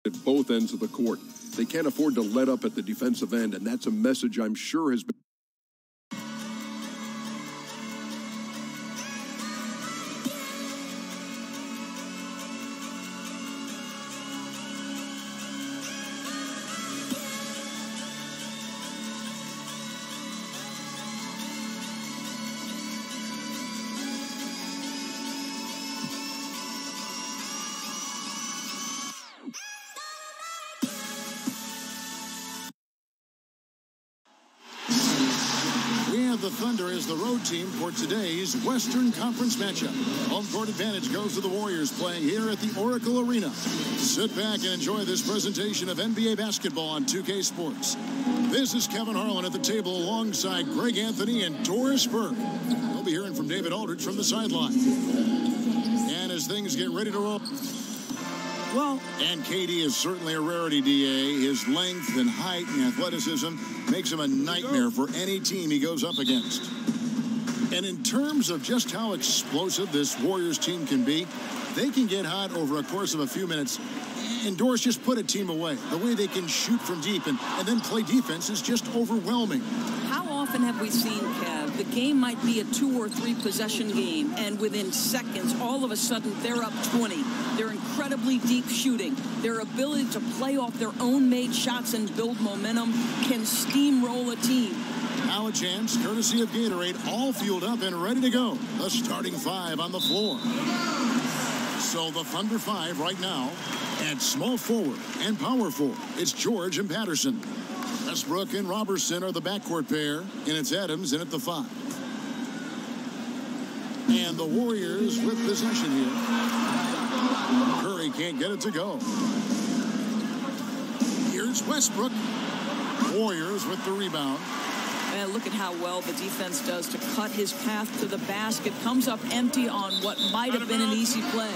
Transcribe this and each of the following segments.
at both ends of the court. They can't afford to let up at the defensive end, and that's a message I'm sure has been. The Thunder is the road team for today's Western Conference matchup. Home court advantage goes to the Warriors playing here at the Oracle Arena. Sit back and enjoy this presentation of NBA basketball on 2K Sports. This is Kevin Harlan at the table alongside Greg Anthony and Doris Burke. We'll be hearing from David Aldridge from the sideline. And as things get ready to roll... Well, and KD is certainly a rarity, DA. His length and height and athleticism makes him a nightmare for any team he goes up against. And in terms of just how explosive this Warriors team can be, they can get hot over a course of a few minutes. And Doris just put a team away. The way they can shoot from deep and then play defense is just overwhelming. How often have we seen, Kev, the game might be a 2 or 3 possession game, and within seconds, all of a sudden, they're up 20. They're incredibly deep shooting. Their ability to play off their own made shots and build momentum can steamroll a team. Now a chance, courtesy of Gatorade, all fueled up and ready to go. The starting 5 on the floor. So the Thunder 5 right now. At small forward and power forward, it's George and Patterson. Westbrook and Robertson are the backcourt pair, and it's Adams in at the 5. And the Warriors with possession here. Curry can't get it to go. Here's Westbrook. Warriors with the rebound. Man, look at how well the defense does to cut his path to the basket. Comes up empty on what might have been an easy play.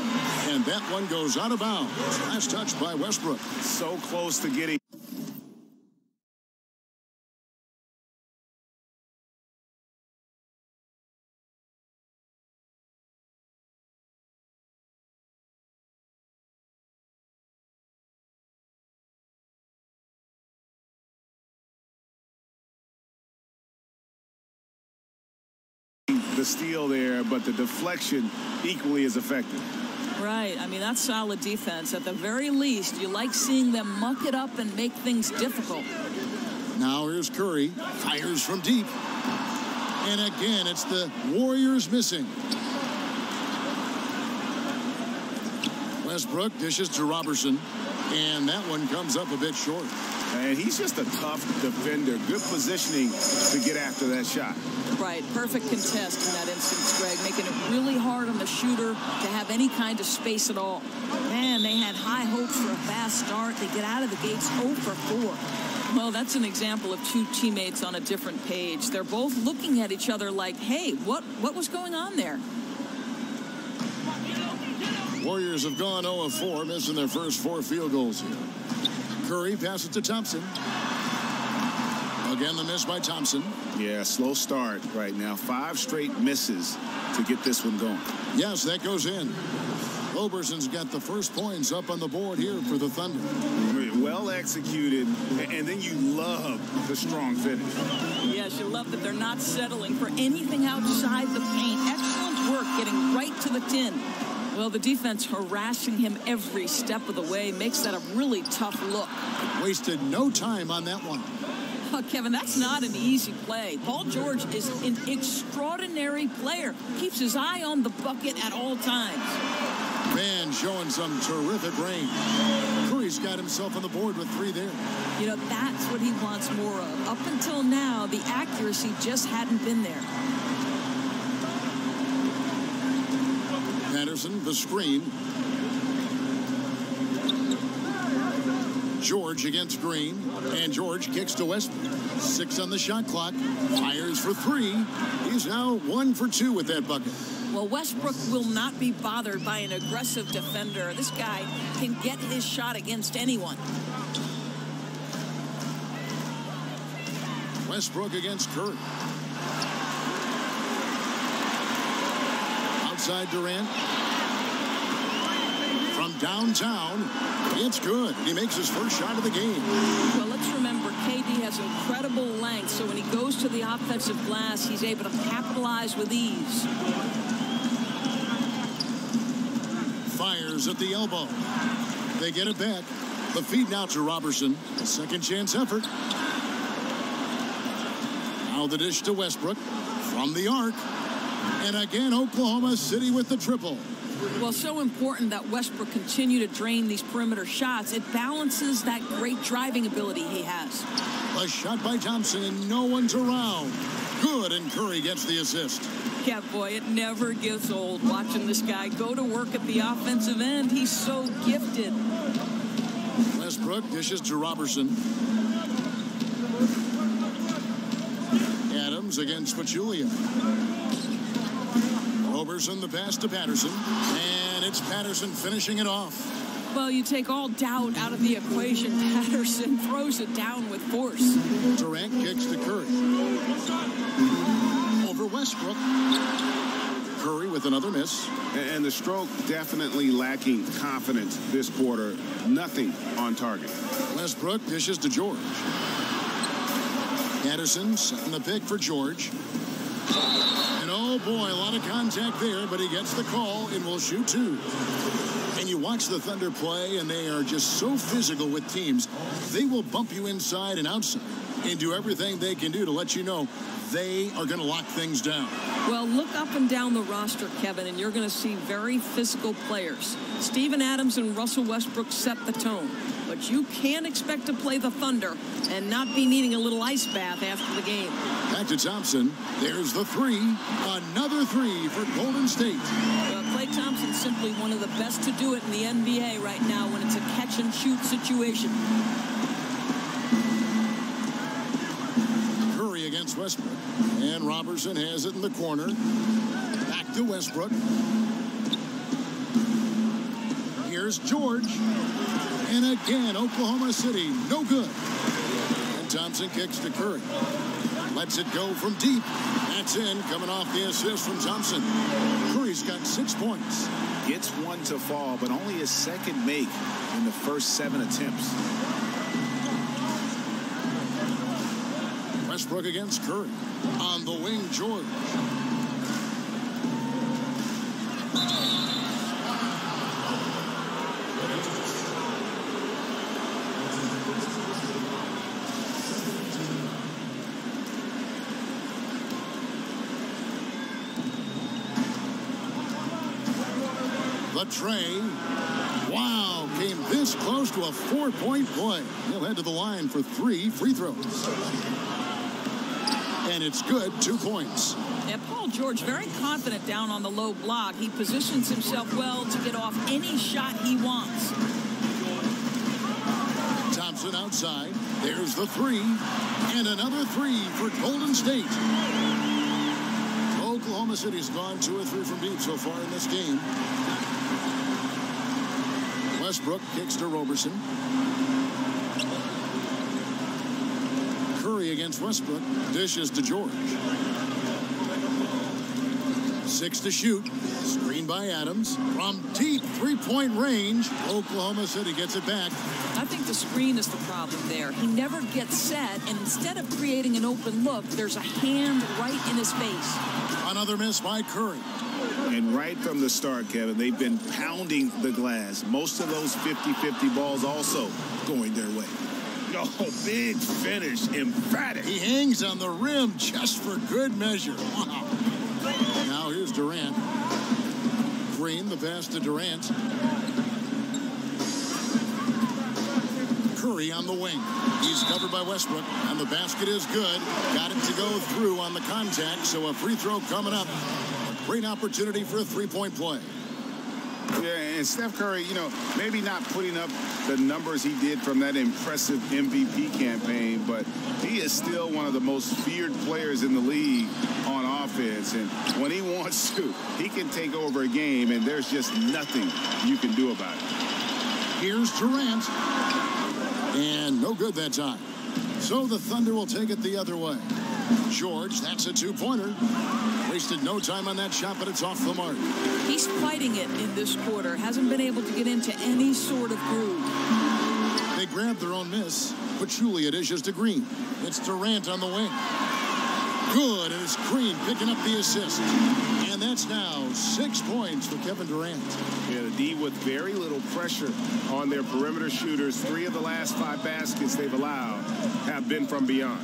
And that one goes out of bounds. Last touch by Westbrook. So close to getting... the steal there, but the deflection equally as effective. Right. I mean, that's solid defense. At the very least, you like seeing them muck it up and make things difficult. Now here's Curry. Fires from deep. And again, it's the Warriors missing. Westbrook dishes to Robertson. And that one comes up a bit short. And he's just a tough defender. Good positioning to get after that shot. Right. Perfect contest in that instance, Greg. Making it really hard on the shooter to have any kind of space at all. Man, they had high hopes for a fast start. They get out of the gates 0 for 4. Well, that's an example of two teammates on a different page. They're both looking at each other like, hey, what was going on there? Warriors have gone 0 of 4, missing their first 4 field goals here. Curry passes to Thompson. Again, the miss by Thompson. Yeah, slow start right now. 5 straight misses to get this one going. Yes, that goes in. Roberson's got the first points up on the board here for the Thunder. Well executed, and then you love the strong finish. Yes, you love that they're not settling for anything outside the paint. Excellent work getting right to the tin. Well, the defense harassing him every step of the way makes that a really tough look. Wasted no time on that one. Oh, Kevin, that's not an easy play. Paul George is an extraordinary player. Keeps his eye on the bucket at all times. Man, showing some terrific range. Curry's got himself on the board with 3 there. You know, that's what he wants more of. Up until now, the accuracy just hadn't been there. Patterson, the screen. George against Green. And George kicks to Westbrook. 6 on the shot clock. Fires for 3. He's now 1 for 2 with that bucket. Well, Westbrook will not be bothered by an aggressive defender. This guy can get his shot against anyone. Westbrook against Curry. Outside Durant. From downtown. It's good. He makes his first shot of the game. Well, let's remember, KD has incredible length, so when he goes to the offensive glass, he's able to capitalize with ease. Fires at the elbow. They get it back. The feed now to Robertson. A second chance effort. Now the dish to Westbrook from the arc. And again, Oklahoma City with the triple. Well, so important that Westbrook continue to drain these perimeter shots. It balances that great driving ability he has. A shot by Thompson and no one's around. Good, and Curry gets the assist. Yeah, boy, it never gets old watching this guy go to work at the offensive end. He's so gifted. Westbrook dishes to Robertson. Adams against Pachulia. Robertson the pass to Patterson. And it's Patterson finishing it off. Well, you take all doubt out of the equation. Patterson throws it down with force. Durant kicks to Curry. Over Westbrook. Curry with another miss. And the stroke definitely lacking confidence this quarter. Nothing on target. Westbrook dishes to George. Patterson setting the pick for George. And oh boy, a lot of contact there, but he gets the call and will shoot two. And you watch the Thunder play, and they are just so physical with teams. They will bump you inside and outside and do everything they can do to let you know they are going to lock things down. Well, look up and down the roster, Kevin, and you're going to see very physical players. Steven Adams and Russell Westbrook set the tone. But you can't expect to play the Thunder and not be needing a little ice bath after the game. Back to Thompson. There's the three. Another three for Golden State. Klay Thompson's simply one of the best to do it in the NBA right now when it's a catch-and-shoot situation. Curry against Westbrook. And Robertson has it in the corner. Back to Westbrook. Here's George. And again, Oklahoma City, no good. And Thompson kicks to Curry. Lets it go from deep. That's in, coming off the assist from Thompson. Curry's got 6 points. Gets one to fall, but only his second make in the first 7 attempts. Westbrook against Curry. On the wing, George. The tray. Wow, came this close to a 4-point play. He'll head to the line for 3 free throws. And it's good, 2 points. Yeah, Paul George very confident down on the low block. He positions himself well to get off any shot he wants. Thompson outside. There's the 3. And another 3 for Golden State. Oklahoma City's gone 2 or 3 from deep so far in this game. Westbrook kicks to Robertson. Curry against Westbrook. Dishes to George. 6 to shoot. Screen by Adams. From deep 3-point range, Oklahoma City gets it back. I think the screen is the problem there. He never gets set, and instead of creating an open look, there's a hand right in his face. Another miss by Curry. And right from the start, Kevin, they've been pounding the glass. Most of those 50-50 balls also going their way. Oh, big finish, emphatic. He hangs on the rim just for good measure. Wow. Now here's Durant. Green, the pass to Durant. Curry on the wing. He's covered by Westbrook, and the basket is good. Got it to go through on the contact, so a free throw coming up. A great opportunity for a 3-point play. Yeah, and Steph Curry, you know, maybe not putting up the numbers he did from that impressive MVP campaign, but he is still one of the most feared players in the league on offense. And when he wants to, he can take over a game, and there's just nothing you can do about it. Here's Durant. And no good that time. So the Thunder will take it the other way. George, that's a two-pointer. Wasted no time on that shot, but it's off the mark. He's fighting it in this quarter. Hasn't been able to get into any sort of groove. They grabbed their own miss, but truly it is just a Green. It's Durant on the wing. Good, and it's Green picking up the assist. And that's now 6 points for Kevin Durant. Yeah, the D with very little pressure on their perimeter shooters. 3 of the last 5 baskets they've allowed have been from beyond.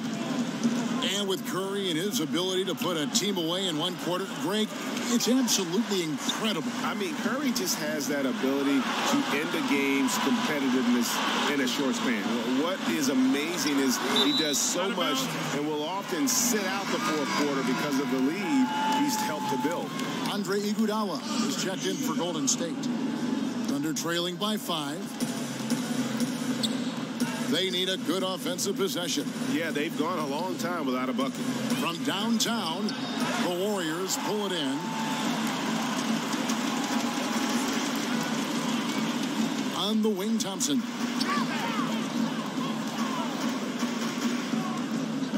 And with Curry and his ability to put a team away in one quarter, Greg, it's absolutely incredible. I mean, Curry just has that ability to end a game's competitiveness in a short span. What is amazing is he does so much and will often sit out the fourth quarter because of the lead he's helped to build. Andre Iguodala is checked in for Golden State. Thunder trailing by 5. They need a good offensive possession. Yeah, they've gone a long time without a bucket. From downtown, the Warriors pull it in. On the wing, Thompson.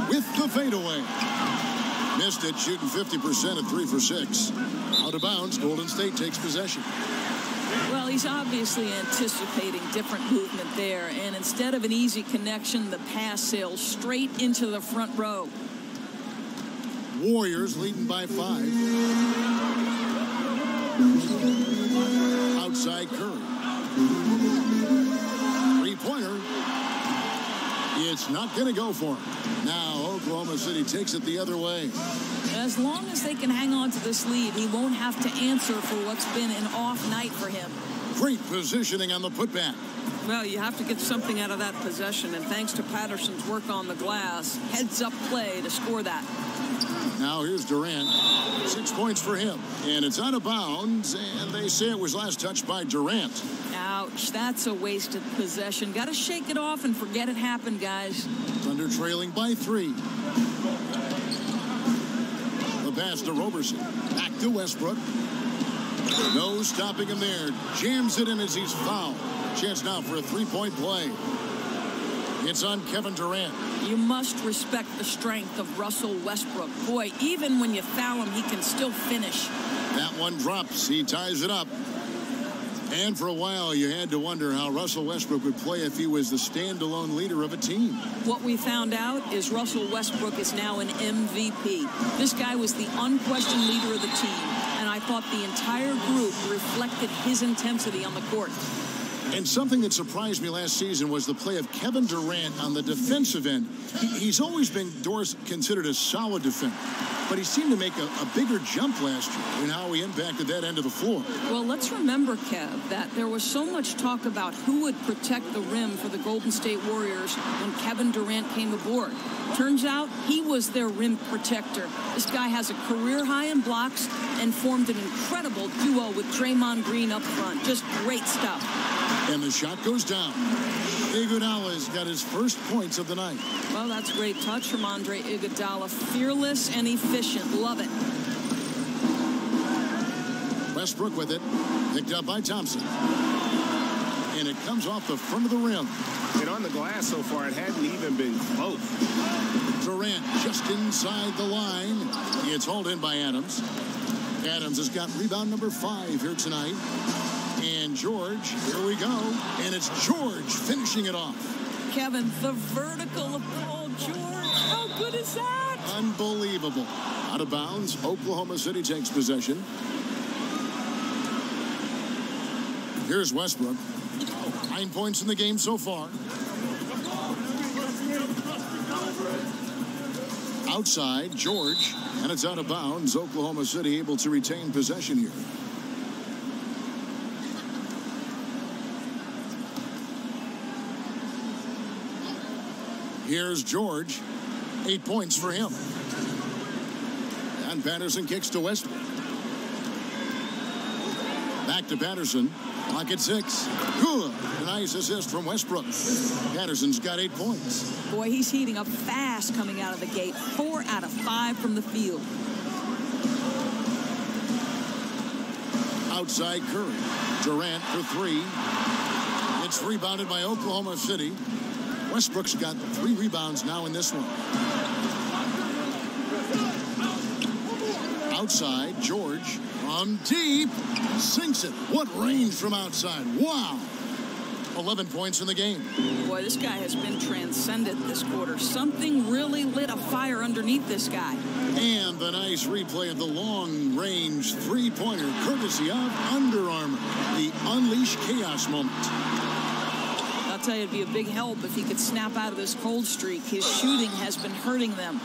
With the fadeaway. Missed it, shooting 50% at 3 for 6. Out of bounds, Golden State takes possession. Well, he's obviously anticipating different movement there, and instead of an easy connection, the pass sails straight into the front row. Warriors leading by 5. Outside Curry. Three-pointer. It's not going to go for him. Now Oklahoma City takes it the other way. As long as they can hang on to this lead, he won't have to answer for what's been an off night for him. Great positioning on the putback. Well, you have to get something out of that possession, and thanks to Patterson's work on the glass, heads-up play to score that. Now here's Durant. 6 points for him. And it's out of bounds, and they say it was last touched by Durant. Ouch, that's a wasted possession. Got to shake it off and forget it happened, guys. Thunder trailing by 3. The pass to Roberson. Back to Westbrook. No stopping him there. Jams it in as he's fouled. Chance now for a three-point play. It's on Kevin Durant. You must respect the strength of Russell Westbrook. Boy, even when you foul him, he can still finish. That one drops. He ties it up. And for a while, you had to wonder how Russell Westbrook would play if he was the standalone leader of a team. What we found out is Russell Westbrook is now an MVP. This guy was the unquestioned leader of the team, and I thought the entire group reflected his intensity on the court. And something that surprised me last season was the play of Kevin Durant on the defensive end. He's always been considered a solid defender, but he seemed to make a bigger jump last year in how he impacted that end of the floor. Well, let's remember, Kev, that there was so much talk about who would protect the rim for the Golden State Warriors when Kevin Durant came aboard. Turns out he was their rim protector. This guy has a career high in blocks and formed an incredible duo with Draymond Green up front. Just great stuff. And the shot goes down. Iguodala's got his first points of the night. Well, that's a great touch from Andre Iguodala. Fearless and efficient. Love it. Westbrook with it. Picked up by Thompson. And it comes off the front of the rim. And on the glass so far, it hadn't even been close. Durant just inside the line. It's hauled in by Adams. Adams has got rebound number 5 here tonight. And George, here we go. And it's George finishing it off. Kevin, the vertical of Paul George. How good is that? Unbelievable. Out of bounds, Oklahoma City takes possession. Here's Westbrook. 9 points in the game so far. Outside, George. And it's out of bounds. Oklahoma City able to retain possession here. Here's George. 8 points for him. And Patterson kicks to Westbrook. Back to Patterson. Clock at 6. Good. A nice assist from Westbrook. Patterson's got 8 points. Boy, he's heating up fast coming out of the gate. 4 out of 5 from the field. Outside Curry. Durant for 3. It's rebounded by Oklahoma City. Westbrook's got 3 rebounds now in this one. outside. George from deep. Sinks it. What range from outside. Wow. 11 points in the game. Boy, this guy has been transcendent this quarter. Something really lit a fire underneath this guy. And the nice replay of the long-range three-pointer, courtesy of Under Armour. The Unleash Chaos moment. I'll tell you, it'd be a big help if he could snap out of this cold streak. His shooting has been hurting them.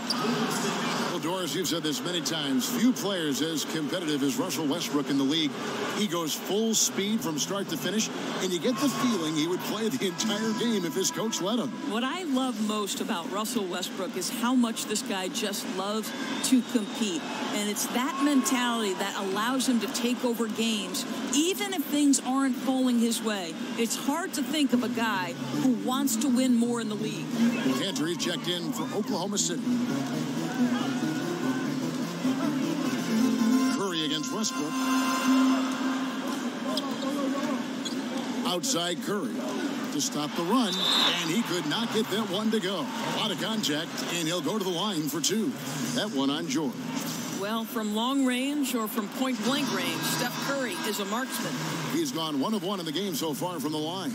Well, Doris, you've said this many times. Few players as competitive as Russell Westbrook in the league. He goes full speed from start to finish, and you get the feeling he would play the entire game if his coach let him. What I love most about Russell Westbrook is how much this guy just loves to compete. And it's that mentality that allows him to take over games, even if things aren't falling his way. It's hard to think of a guy who wants to win more in the league. Cantor checked in for Oklahoma City. Curry against Westbrook. Outside Curry to stop the run, and he could not get that one to go. A lot of contact, and he'll go to the line for two. That one on George. Well, from long range or from point-blank range, Steph Curry is a marksman. He's gone 1 of 1 in the game so far from the line.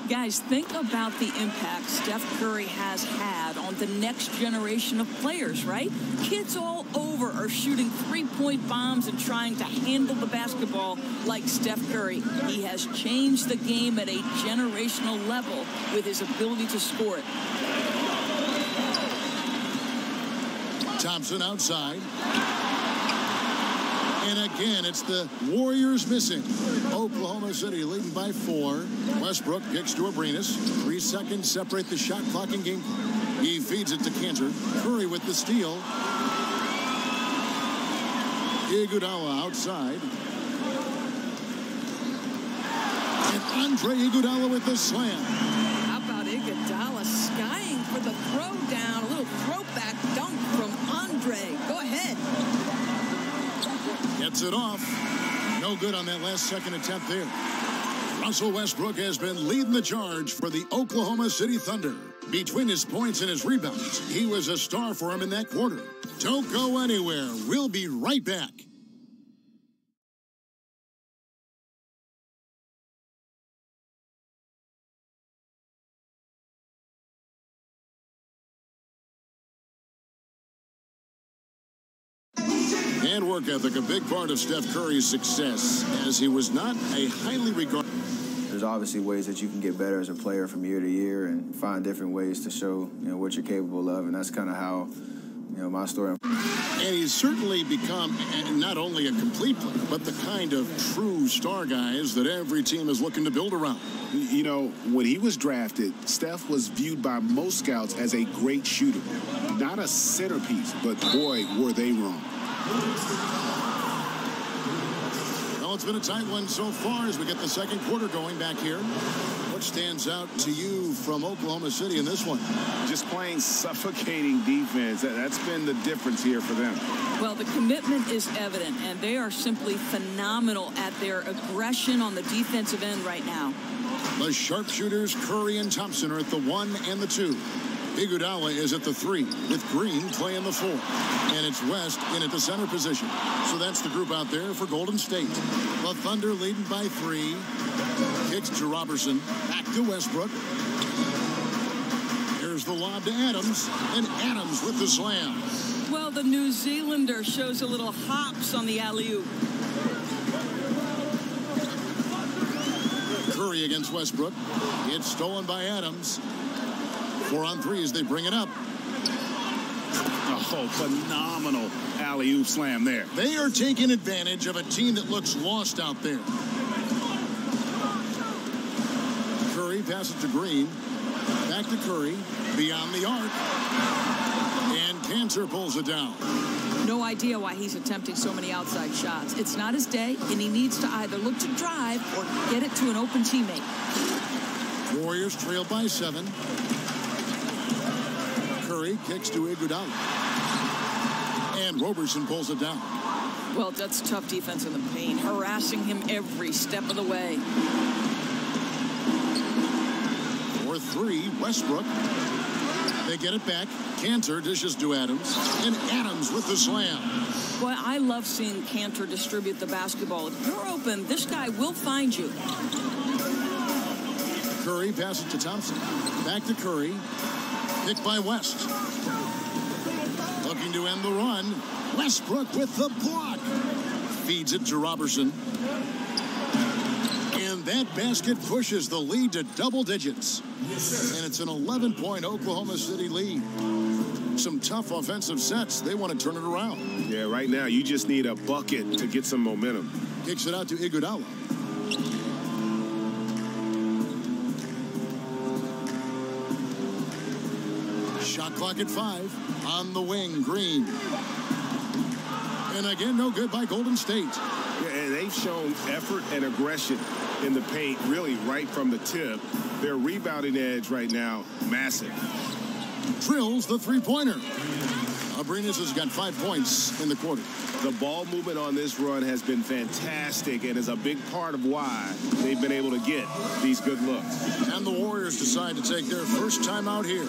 Guys, think about the impact Steph Curry has had on the next generation of players, right? Kids all over are shooting three-point bombs and trying to handle the basketball like Steph Curry. He has changed the game at a generational level with his ability to score it. Thompson outside. And again, it's the Warriors missing. Oklahoma City leading by 4. Westbrook kicks to Abrines. 3 seconds separate the shot clock and game clock. He feeds it to Cantor. Curry with the steal. Iguodala outside. And Andre Iguodala with the slam. How about Iguodala skying for the throwdown? A little throwback dunk from Andre. Go ahead. Gets it off. No good on that last second attempt there. Russell Westbrook has been leading the charge for the Oklahoma City Thunder. Between his points and his rebounds, he was a star for him in that quarter. Don't go anywhere. We'll be right back. And work ethic, a big part of Steph Curry's success, as he was not a highly regarded. There's obviously ways that you can get better as a player from year to year and find different ways to show, what you're capable of, and that's kind of how, my story. And he's certainly become not only a complete player, but the kind of true star guys that every team is looking to build around. When he was drafted, Steph was viewed by most scouts as a great shooter. Not a centerpiece, but boy, were they wrong. Well, it's been a tight one so far as we get the second quarter going back here. What stands out to you from Oklahoma City in this one? Just playing suffocating defense. That's been the difference here for them. Well, the commitment is evident, and they are simply phenomenal at their aggression on the defensive end right now. The sharpshooters, Curry and Thompson, are at the 1 and the 2. Iguodala is at the 3, with Green playing the 4. And it's West in at the center position. So that's the group out there for Golden State. The Thunder leading by 3. Kicks to Robertson. Back to Westbrook. Here's the lob to Adams. And Adams with the slam. Well, the New Zealander shows a little hops on the alley-oop. Curry against Westbrook. It's stolen by Adams. 4 on 3 as they bring it up. Oh, phenomenal alley-oop slam there. They are taking advantage of a team that looks lost out there. Curry passes to Green. Back to Curry. Beyond the arc. And Cantor pulls it down. No idea why he's attempting so many outside shots. It's not his day, and he needs to either look to drive or get it to an open teammate. Warriors trail by 7. Curry kicks to Iguodala. And Robertson pulls it down. Well, that's tough defense in the paint, harassing him every step of the way. For 3, Westbrook. They get it back. Kanter dishes to Adams. And Adams with the slam. Boy, I love seeing Kanter distribute the basketball. If you're open, this guy will find you. Curry passes to Thompson. Back to Curry. Picked by West. Looking to end the run. Westbrook with the block. Feeds it to Robertson. And that basket pushes the lead to double digits. And it's an 11-point Oklahoma City lead. Some tough offensive sets. They want to turn it around. Yeah, right now you just need a bucket to get some momentum. Kicks it out to Iguodala. Shot clock at 5. On the wing, Green. And again, no good by Golden State. Yeah, and they've shown effort and aggression in the paint, really right from the tip. Their rebounding edge right now, massive. Drills the three-pointer. Abrines has got 5 points in the quarter. The ball movement on this run has been fantastic and is a big part of why they've been able to get these good looks. And the Warriors decide to take their first time out here.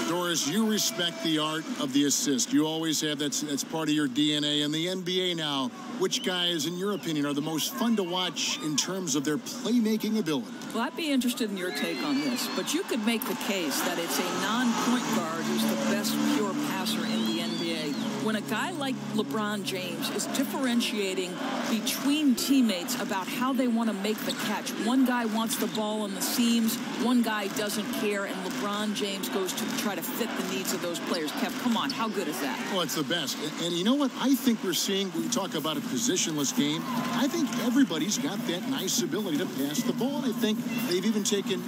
Doris, you respect the art of the assist. You always have. That's part of your DNA. In the NBA now, which guys, in your opinion, are the most fun to watch in terms of their playmaking ability? Well, I'd be interested in your take on this, but you could make the case that it's a non-point guard who's the best pure passer in the NBA. When a guy like LeBron James is differentiating between teammates about how they want to make the catch. One guy wants the ball on the seams, one guy doesn't care, and LeBron James goes to try to fit the needs of those players. Kev, come on, how good is that? Well, it's the best. And you know what? I think we're seeing, we talk about a positionless game, I think everybody's got that nice ability to pass the ball. I think they've even taken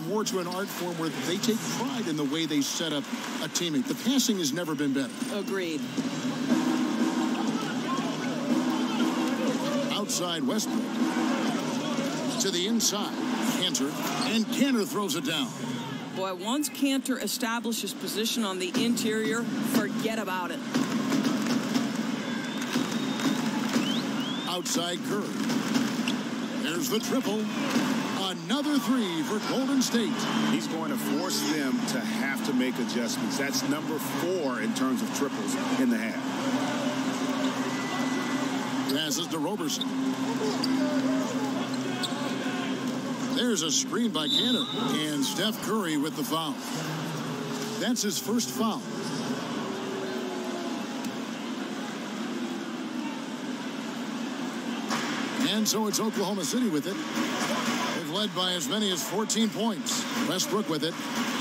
more to an art form where they take pride in the way they set up a teammate. The passing has never been better. Agreed. Outside Westbrook. To the inside. Kanter. And Kanter throws it down. Boy, once Kanter establishes position on the interior, forget about it. Outside Curry. There's the triple. Another three for Golden State. He's going to force them to have to make adjustments. That's number 4 in terms of triples in the half. Passes to Robertson. There's a screen by Kanter. And Steph Curry with the foul. That's his first foul. And so it's Oklahoma City with it. They've led by as many as 14 points. Westbrook with it.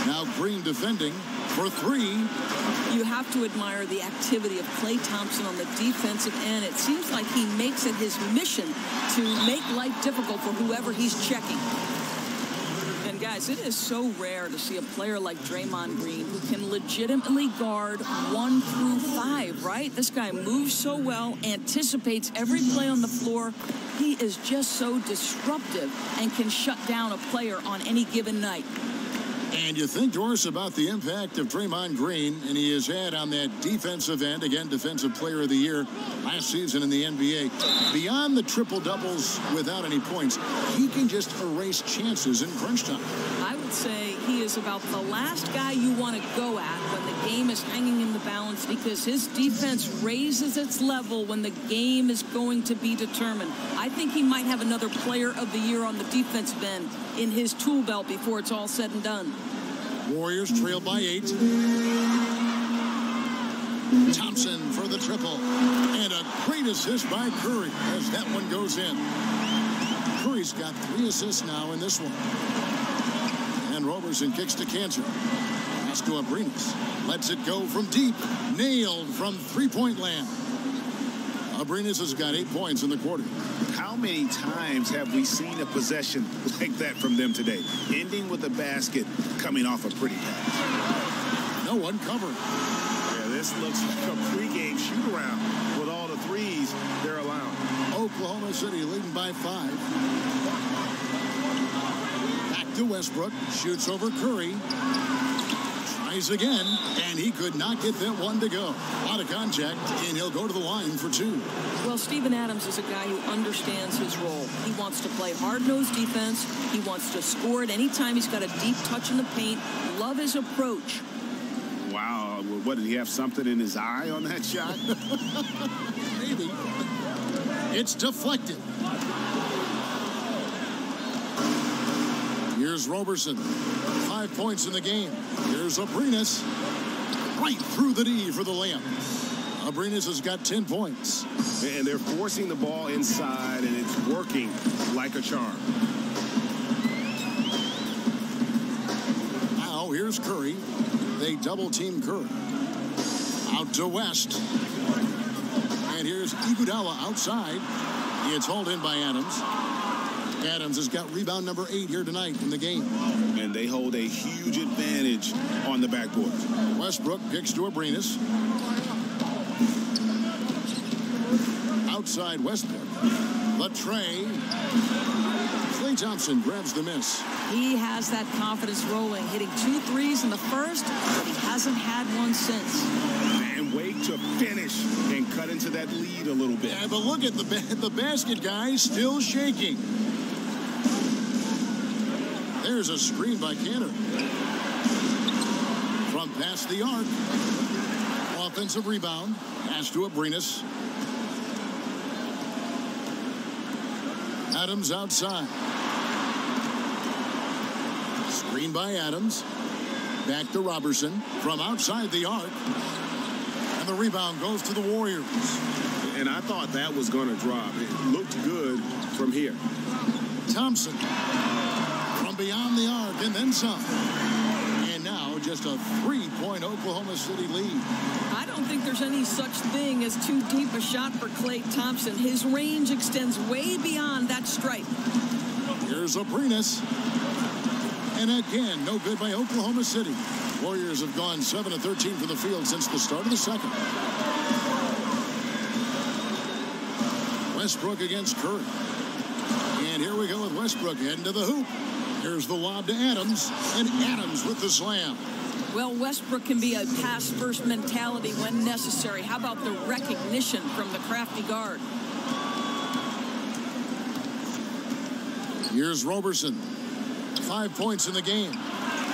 Now Green defending for 3. You have to admire the activity of Klay Thompson on the defensive end. It seems like he makes it his mission to make life difficult for whoever he's checking. And guys, it is so rare to see a player like Draymond Green who can legitimately guard 1 through 5, right? This guy moves so well, anticipates every play on the floor. He is just so disruptive and can shut down a player on any given night. And you think, Doris, about the impact of Draymond Green, and he has had on that defensive end, again, Defensive Player of the Year last season in the NBA. Beyond the triple-doubles without any points, he can just erase chances in crunch time. I would say he is about the last guy you want to go at when the game is hanging in the balance, because his defense raises its level when the game is going to be determined. I think he might have another Player of the Year on the defensive end in his tool belt before it's all said and done. Warriors trail by 8. Thompson for the triple. And a great assist by Curry as that one goes in. Curry's got 3 assists now in this one. And Robertson kicks to Kanter. Pass to Abrines. Lets it go from deep. Nailed from three-point land. Abrines has got 8 points in the quarter. How many times have we seen a possession like that from them today? Ending with a basket, coming off a pretty pass. No one covered. Yeah, this looks like a pregame shoot-around with all the threes they're allowing. Oklahoma City leading by 5. Back to Westbrook. Shoots over Curry. Tries again, and he could not get that one to go. Out of contact, and he'll go to the line for 2. Well, Steven Adams is a guy who understands his role. He wants to play hard-nosed defense. He wants to score it anytime he's got a deep touch in the paint. Love his approach. What, did he have something in his eye on that shot? Maybe. It's deflected. Here's Roberson. 5 points in the game. Here's Abrines. Right through the D for the layup. Abrines has got 10 points. And they're forcing the ball inside, and it's working like a charm. Now here's Curry. They double-team Curry. Out to West. And here's Iguodala outside. It's hauled in by Adams. Adams has got rebound number 8 here tonight in the game. And they hold a huge advantage on the backboard. Westbrook kicks to Abrines. Outside Westbrook. Latrey. Klay Thompson grabs the miss. He has that confidence rolling, hitting 2 threes in the first, but he hasn't had one since. And wait to finish and cut into that lead a little bit. Yeah, but look at the basket guy still shaking. There's a screen by Cantor. From past the arc. Offensive rebound. Pass to Abrines. Adams outside. Screen by Adams. Back to Roberson. From outside the arc. And the rebound goes to the Warriors. And I thought that was going to drop. It looked good from here. Thompson. From beyond the arc and then some. And now just a 3-point Oklahoma City lead. I don't think there's any such thing as too deep a shot for Klay Thompson. His range extends way beyond that stripe. Here's Abrines. And again, no good by Oklahoma City. Warriors have gone 7 of 13 from the field since the start of the second. Westbrook against Curry. And here we go with Westbrook heading to the hoop. Here's the lob to Adams, and Adams with the slam. Well, Westbrook can be a pass-first mentality when necessary. How about the recognition from the crafty guard? Here's Roberson. 5 points in the game.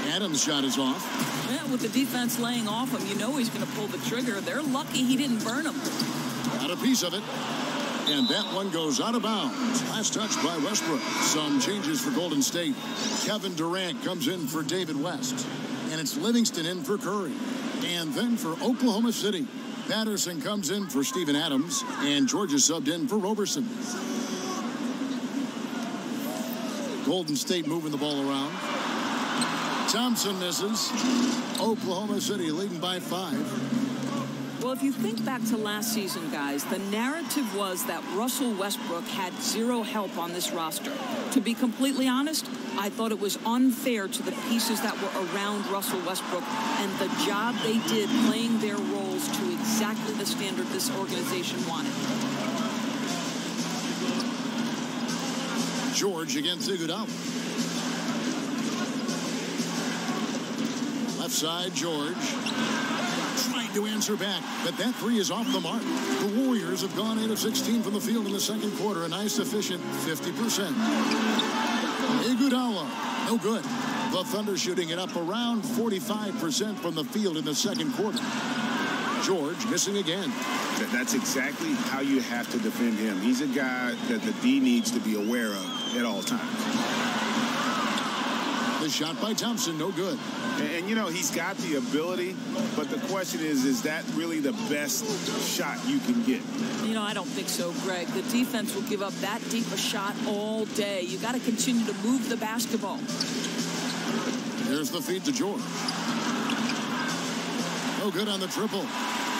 Adams' shot is off. Yeah, with the defense laying off him, you know he's going to pull the trigger. They're lucky he didn't burn him. Got a piece of it. And that one goes out of bounds. Last touch by Westbrook. Some changes for Golden State. Kevin Durant comes in for David West. And it's Livingston in for Curry. And then for Oklahoma City, Patterson comes in for Steven Adams. And Georgia subbed in for Roberson. Golden State moving the ball around. Thompson misses. Oklahoma City leading by 5. Well, if you think back to last season, guys, the narrative was that Russell Westbrook had zero help on this roster. To be completely honest, I thought it was unfair to the pieces that were around Russell Westbrook and the job they did playing their roles to exactly the standard this organization wanted. George against Iguodala. Left side, George. Trying to answer back, but that 3 is off the mark. The Warriors have gone 8 of 16 from the field in the second quarter, a nice efficient 50%. Iguodala, no good. The Thunder shooting it up around 45% from the field in the second quarter. George missing again. That's exactly how you have to defend him. He's a guy that the D needs to be aware of at all times. The shot by Thompson, no good. And you know, he's got the ability, but the question is that really the best shot you can get? You know, I don't think so, Greg. The defense will give up that deep a shot all day. You got to continue to move the basketball. Here's the feed to George. No good on the triple.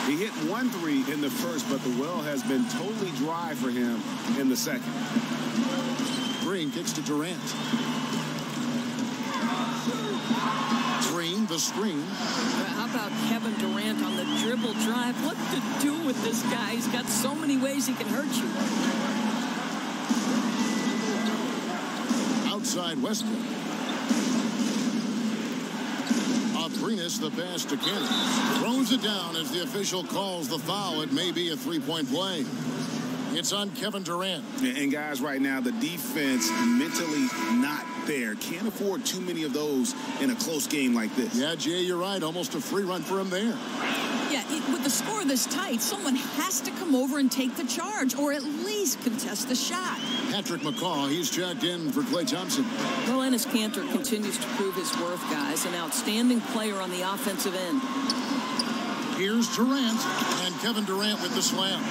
He hit 1 3 in the first, but the well has been totally dry for him in the second. Green kicks to Durant. Green, the screen. How about Kevin Durant on the dribble drive? What to do with this guy? He's got so many ways he can hurt you. Outside Westbrook. Abrines, the pass to Cannon. Throws it down as the official calls the foul. It may be a 3-point play. It's on Kevin Durant. And guys, right now, the defense mentally not there. Can't afford too many of those in a close game like this. Yeah, Jay, you're right. Almost a free run for him there. Yeah, with the score this tight, someone has to come over and take the charge or at least contest the shot. Patrick McCaw, he's checked in for Klay Thompson. Well, Enes Kanter continues to prove his worth, guys. An outstanding player on the offensive end. Here's Durant, and Kevin Durant with the slam.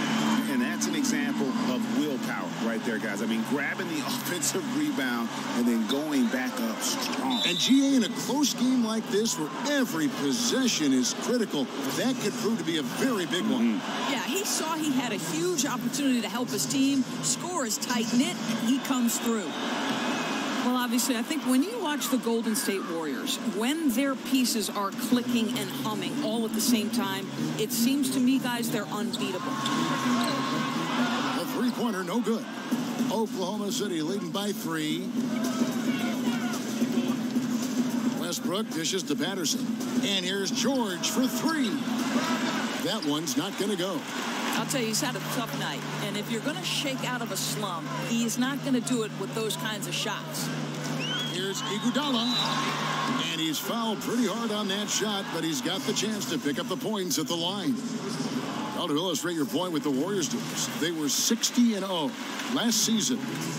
And that's an example of willpower right there, guys. I mean, grabbing the offensive rebound and then going back up strong. And GA, in a close game like this where every possession is critical, that could prove to be a very big one. Yeah, he saw he had a huge opportunity to help his team. Score is tight-knit, and he comes through. Well, obviously, I think when you watch the Golden State Warriors, when their pieces are clicking and humming all at the same time, it seems to me, guys, they're unbeatable. A three-pointer, no good. Oklahoma City leading by 3. Westbrook dishes to Patterson. And here's George for 3. That one's not going to go. I'll tell you, he's had a tough night. And if you're going to shake out of a slump, he's not going to do it with those kinds of shots. Here's Iguodala. And he's fouled pretty hard on that shot, but he's got the chance to pick up the points at the line. Well, to illustrate your point with the Warriors, they were 60-0 last season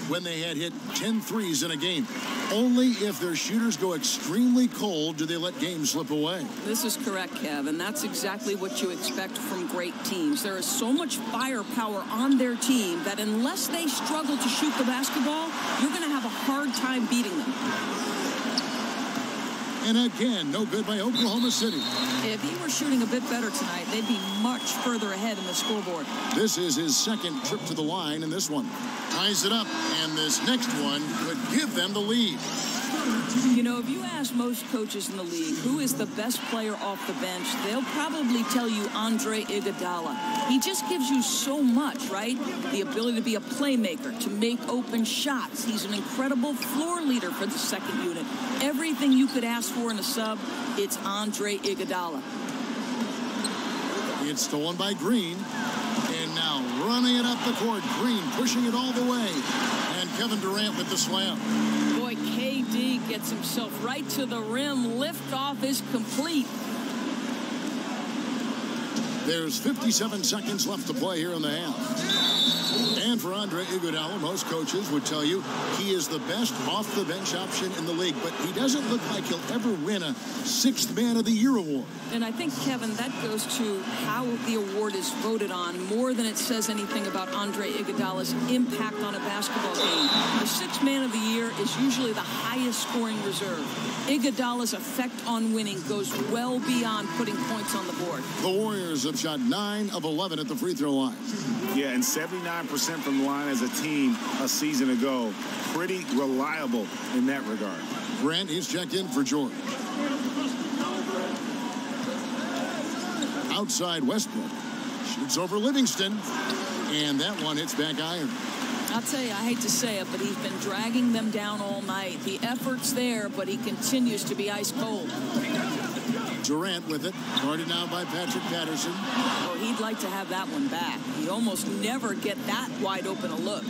when they had hit 10 threes in a game. Only if their shooters go extremely cold do they let games slip away. This is correct, Kev, and that's exactly what you expect from great teams. There is so much firepower on their team that unless they struggle to shoot the basketball, you're going to have a hard time beating them. And again, no good by Oklahoma City. If he were shooting a bit better tonight, they'd be much further ahead in the scoreboard. This is his second trip to the line in this one. Ties it up, and this next one could give them the lead. You know, if you ask most coaches in the league who is the best player off the bench, they'll probably tell you Andre Iguodala. He just gives you so much, right? The ability to be a playmaker, to make open shots. He's an incredible floor leader for the second unit. Everything you could ask for in a sub, it's Andre Iguodala. It's stolen by Green. And now running it up the court. Green pushing it all the way. And Kevin Durant with the slam. Boy, KD gets himself right to the rim. Liftoff is complete. There's 57 seconds left to play here in the half. And for Andre Iguodala, most coaches would tell you he is the best off-the-bench option in the league, but he doesn't look like he'll ever win a 6th Man of the Year award. And I think, Kevin, that goes to how the award is voted on more than it says anything about Andre Iguodala's impact on a basketball game. The 6th Man of the Year is usually the highest scoring reserve. Iguodala's effect on winning goes well beyond putting points on the board. The Warriors have shot 9 of 11 at the free throw line. Yeah, and 79% from the line as a team a season ago. Pretty reliable in that regard. Grant, he's checked in for George. Outside Westbrook. Shoots over Livingston. And that one hits back iron. I'll tell you, I hate to say it, but he's been dragging them down all night. The effort's there, but he continues to be ice cold. Durant with it. Guarded now by Patrick Patterson. Oh, he'd like to have that one back. He almost never get that wide open a look.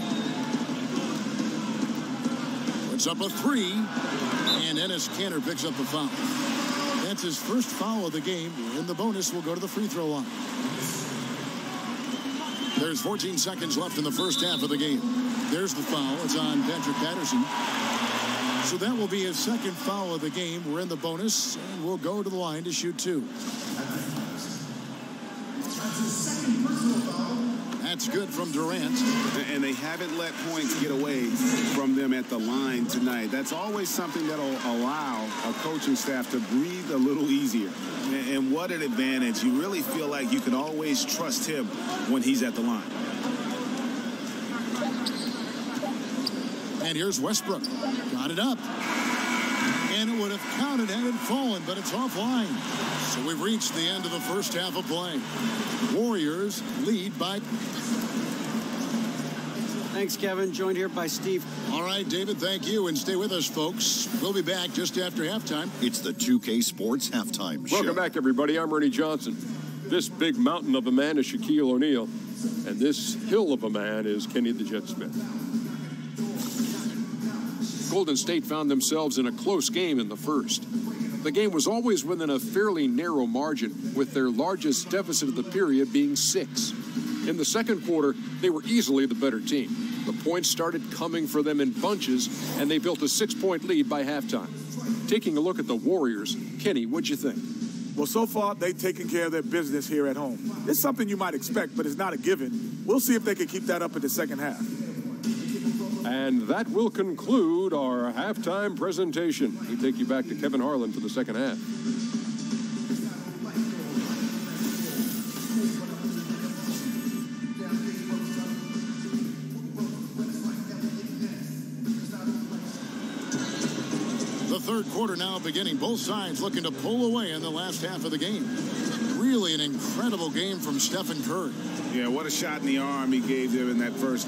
Puts up a 3. And Enes Kanter picks up the foul. That's his first foul of the game. In the bonus, will go to the free throw line. There's 14 seconds left in the first half of the game. There's the foul. It's on Patrick Patterson. So that will be his second foul of the game. We're in the bonus, and we'll go to the line to shoot 2. That's good from Durant. And they haven't let points get away from them at the line tonight. That's always something that will allow a coaching staff to breathe a little easier. And what an advantage. You really feel like you can always trust him when he's at the line. And here's Westbrook. Got it up. And it would have counted had it fallen, but it's offline. So we've reached the end of the first half of play. Warriors lead by... Thanks, Kevin. Joined here by Steve. All right, David, thank you. And stay with us, folks. We'll be back just after halftime. It's the 2K Sports Halftime Show. Welcome back, everybody. I'm Ernie Johnson. This big mountain of a man is Shaquille O'Neal. And this hill of a man is Kenny the Jet Smith. Golden State found themselves in a close game in the first. The game was always within a fairly narrow margin, with their largest deficit of the period being 6. In the second quarter, they were easily the better team. The points started coming for them in bunches, and they built a 6-point lead by halftime. Taking a look at the Warriors, Kenny, what'd you think? Well, so far, they've taken care of their business here at home. It's something you might expect, but it's not a given. We'll see if they can keep that up in the second half. And that will conclude our halftime presentation. We take you back to Kevin Harlan for the second half. The third quarter now beginning. Both sides looking to pull away in the last half of the game. Really an incredible game from Stephen Curry. Yeah, what a shot in the arm he gave them in that first.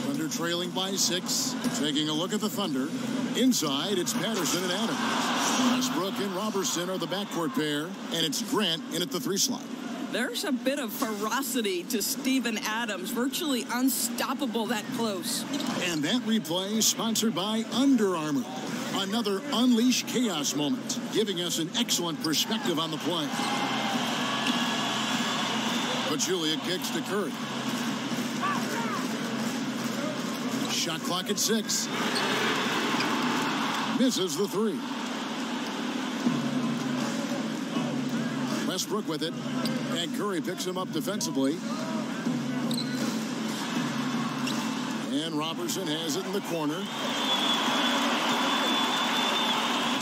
Thunder trailing by 6. Taking a look at the Thunder. Inside, it's Patterson and Adams. Westbrook and Robertson are the backcourt pair, and it's Grant in at the 3 slot. There's a bit of ferocity to Steven Adams, virtually unstoppable that close. And that replay sponsored by Under Armour. Another Unleash Chaos moment, giving us an excellent perspective on the play. Pachulia kicks to Curry. Shot clock at 6. Misses the 3. Westbrook with it, and Curry picks him up defensively. And Robertson has it in the corner.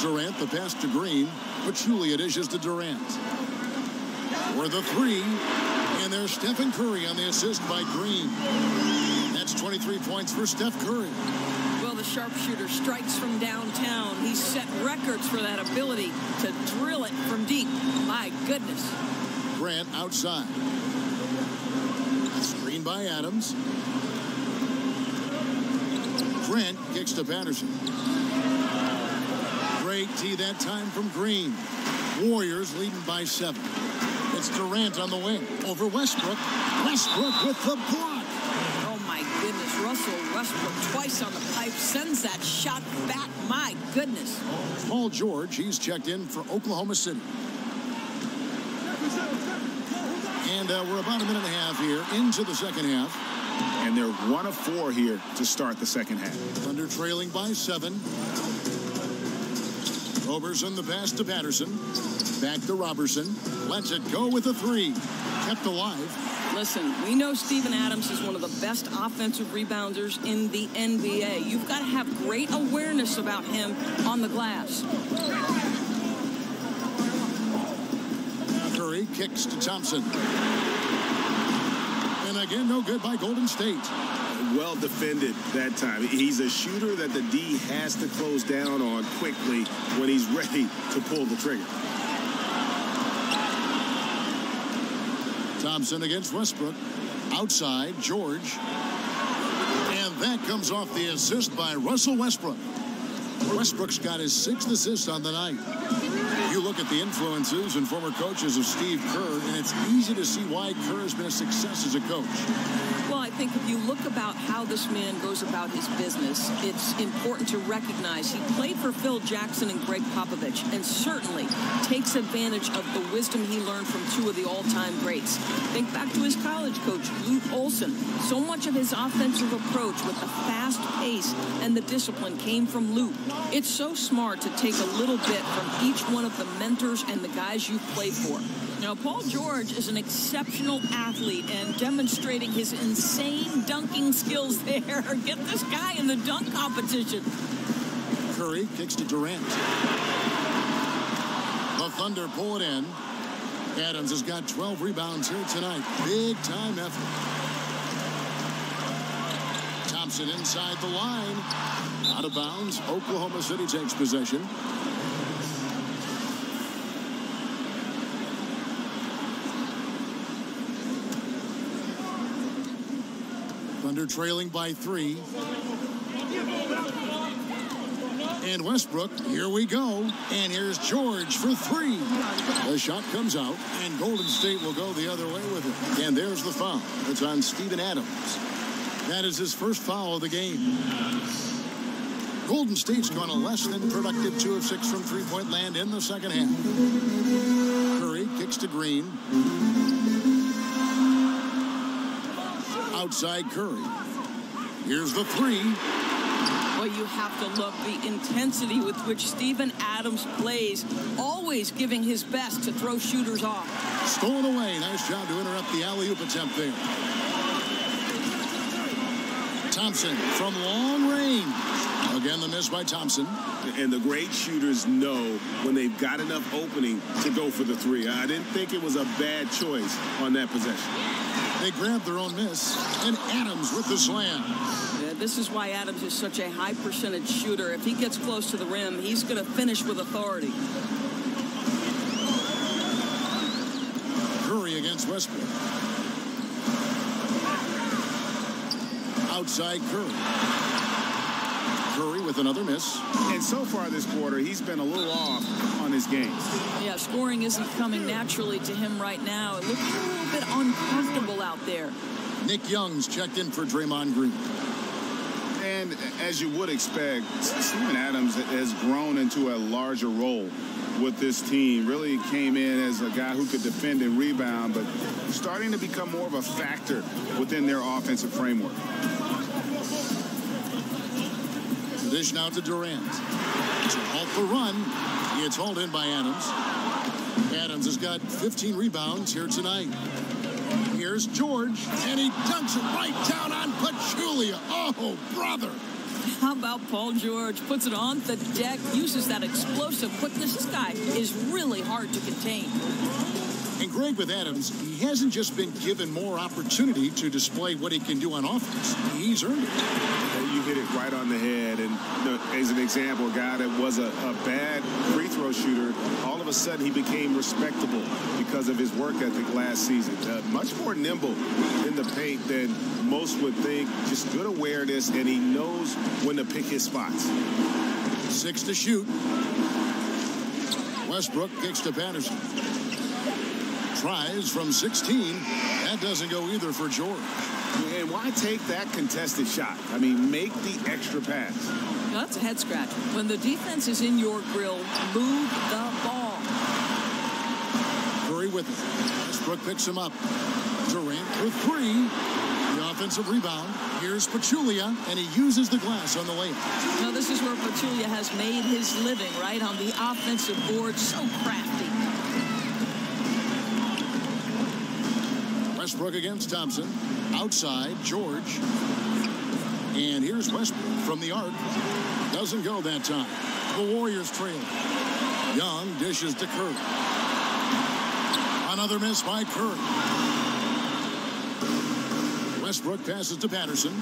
Durant, the pass to Green. Pachulia dishes to Durant. For the 3, and there's Stephen Curry on the assist by Green. That's 23 points for Steph Curry. Well, the sharpshooter strikes from downtown. He's set records for that ability to drill it from deep. My goodness. Grant outside. Screen by Adams. Grant kicks to Patterson. Great tee that time from Green. Warriors leading by 7. It's Durant on the wing. Over Westbrook. Westbrook with the block. Goodness, Russell Westbrook twice on the pipe sends that shot back. My goodness. Paul George, he's checked in for Oklahoma City. And we're about a minute and a half here into the second half. And they're 1 of 4 here to start the second half. Thunder trailing by 7. Robertson the pass to Patterson. Back to Robertson. Lets it go with a 3. Kept alive. Listen, we know Steven Adams is one of the best offensive rebounders in the NBA. You've got to have great awareness about him on the glass. Curry kicks to Thompson. And again, no good by Golden State. Well defended that time. He's a shooter that the D has to close down on quickly when he's ready to pull the trigger. Thompson against Westbrook. Outside, George. And that comes off the assist by Russell Westbrook. Westbrook's got his 6th assist on the night. You look at the influences and former coaches of Steve Kerr, and it's easy to see why Kerr has been a success as a coach. Well, I think if you look about how this man goes about his business, it's important to recognize he played for Phil Jackson and Greg Popovich, and certainly takes advantage of the wisdom he learned from 2 of the all-time greats. Think back to his college coach, Luke Olson. So much of his offensive approach with the fast pace and the discipline came from Luke. It's so smart to take a little bit from each one of the mentors and the guys you play for. Now, Paul George is an exceptional athlete and demonstrating his insane dunking skills there. Get this guy in the dunk competition. Curry kicks to Durant. The Thunder pull it in. Adams has got 12 rebounds here tonight. Big time effort. Thompson inside the line. Out of bounds. Oklahoma City takes possession. Thunder trailing by 3. And Westbrook, here we go. And here's George for three. The shot comes out, and Golden State will go the other way with it. And there's the foul. It's on Steven Adams. That is his first foul of the game. Golden State's gone a less than productive 2 of 6 from three-point land in the second half. Curry kicks to Green. Outside Curry. Here's the three. Well, you have to love the intensity with which Steven Adams plays, always giving his best to throw shooters off. Stolen away. Nice job to interrupt the alley-oop attempt there. Thompson from long range. Again, the miss by Thompson. And the great shooters know when they've got enough opening to go for the three. I didn't think it was a bad choice on that possession. They grabbed their own miss, and Adams with the slam. Yeah, this is why Adams is such a high percentage shooter. If he gets close to the rim, he's going to finish with authority. Curry against Westbrook. Outside Curry. Curry with another miss. And so far this quarter, he's been a little off on his game. Yeah, scoring isn't coming naturally to him right now. It looks a little bit uncomfortable out there. Nick Young's checked in for Draymond Green. And as you would expect, Steven Adams has grown into a larger role with this team. Really came in as a guy who could defend and rebound, but starting to become more of a factor within their offensive framework. The dish now to Durant. To halt the run. It's hauled in by Adams. Adams has got 15 rebounds here tonight. Here's George, and he dunks it right down on Pachulia. Oh, brother. How about Paul George? Puts it on the deck, uses that explosive quickness. This guy is really hard to contain. And Greg, with Adams, he hasn't just been given more opportunity to display what he can do on offense. He's earned it. You hit it right on the head. And as an example, a guy that was a bad free throw shooter, all of a sudden he became respectable because of his work ethic last season. Much more nimble in the paint than most would think. Just good awareness, and he knows when to pick his spots. 6 to shoot. Westbrook kicks to Patterson. Tries from 16. That doesn't go either for George. And why take that contested shot? I mean, make the extra pass. Now, that's a head scratch. When the defense is in your grill, move the ball. Curry with it. Westbrook picks him up. Durant with 3. The offensive rebound. Here's Pachulia, and he uses the glass on the layup. Now, this is where Pachulia has made his living, right, on the offensive board. So crafty. Westbrook against Thompson. Outside, George. And here's Westbrook from the arc. Doesn't go that time. The Warriors trail. Young dishes to Curry. Another miss by Curry. Westbrook passes to Patterson.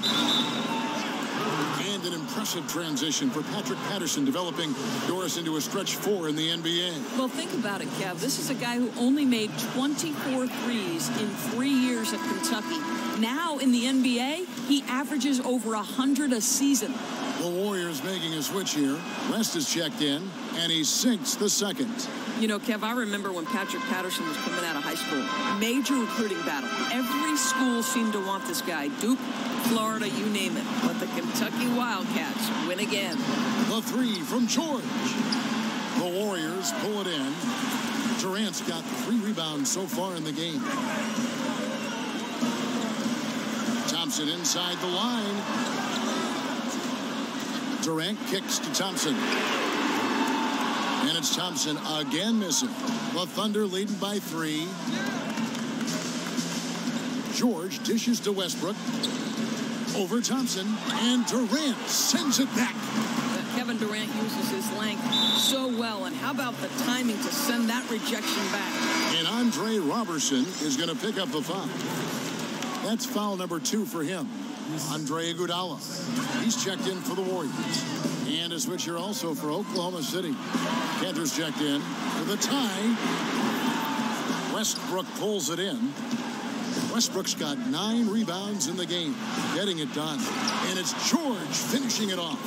And an impressive transition for Patrick Patterson, developing Doris into a stretch 4 in the NBA. Well, think about it, Kev. This is a guy who only made 24 threes in 3 years at Kentucky. Now in the NBA, he averages over 100 a season. The Warriors making a switch here. West is checked in, and he sinks the second. You know, Kev, I remember when Patrick Patterson was coming out of high school. Major recruiting battle. Every school seemed to want this guy. Duke, Florida, you name it. But the Kentucky Wildcats win again. The 3 from George. The Warriors pull it in. Durant's got 3 rebounds so far in the game. Thompson inside the line. Durant kicks to Thompson. And it's Thompson again missing. The Thunder leading by 3. George dishes to Westbrook. Over Thompson. And Durant sends it back. Kevin Durant uses his length so well. And how about the timing to send that rejection back? And Andre Robertson is going to pick up the foul. That's foul number 2 for him. Andre Iguodala. He's checked in for the Warriors. And a switch here also for Oklahoma City. Cantor's checked in for the tie. Westbrook pulls it in. Westbrook's got 9 rebounds in the game, getting it done. And it's George finishing it off.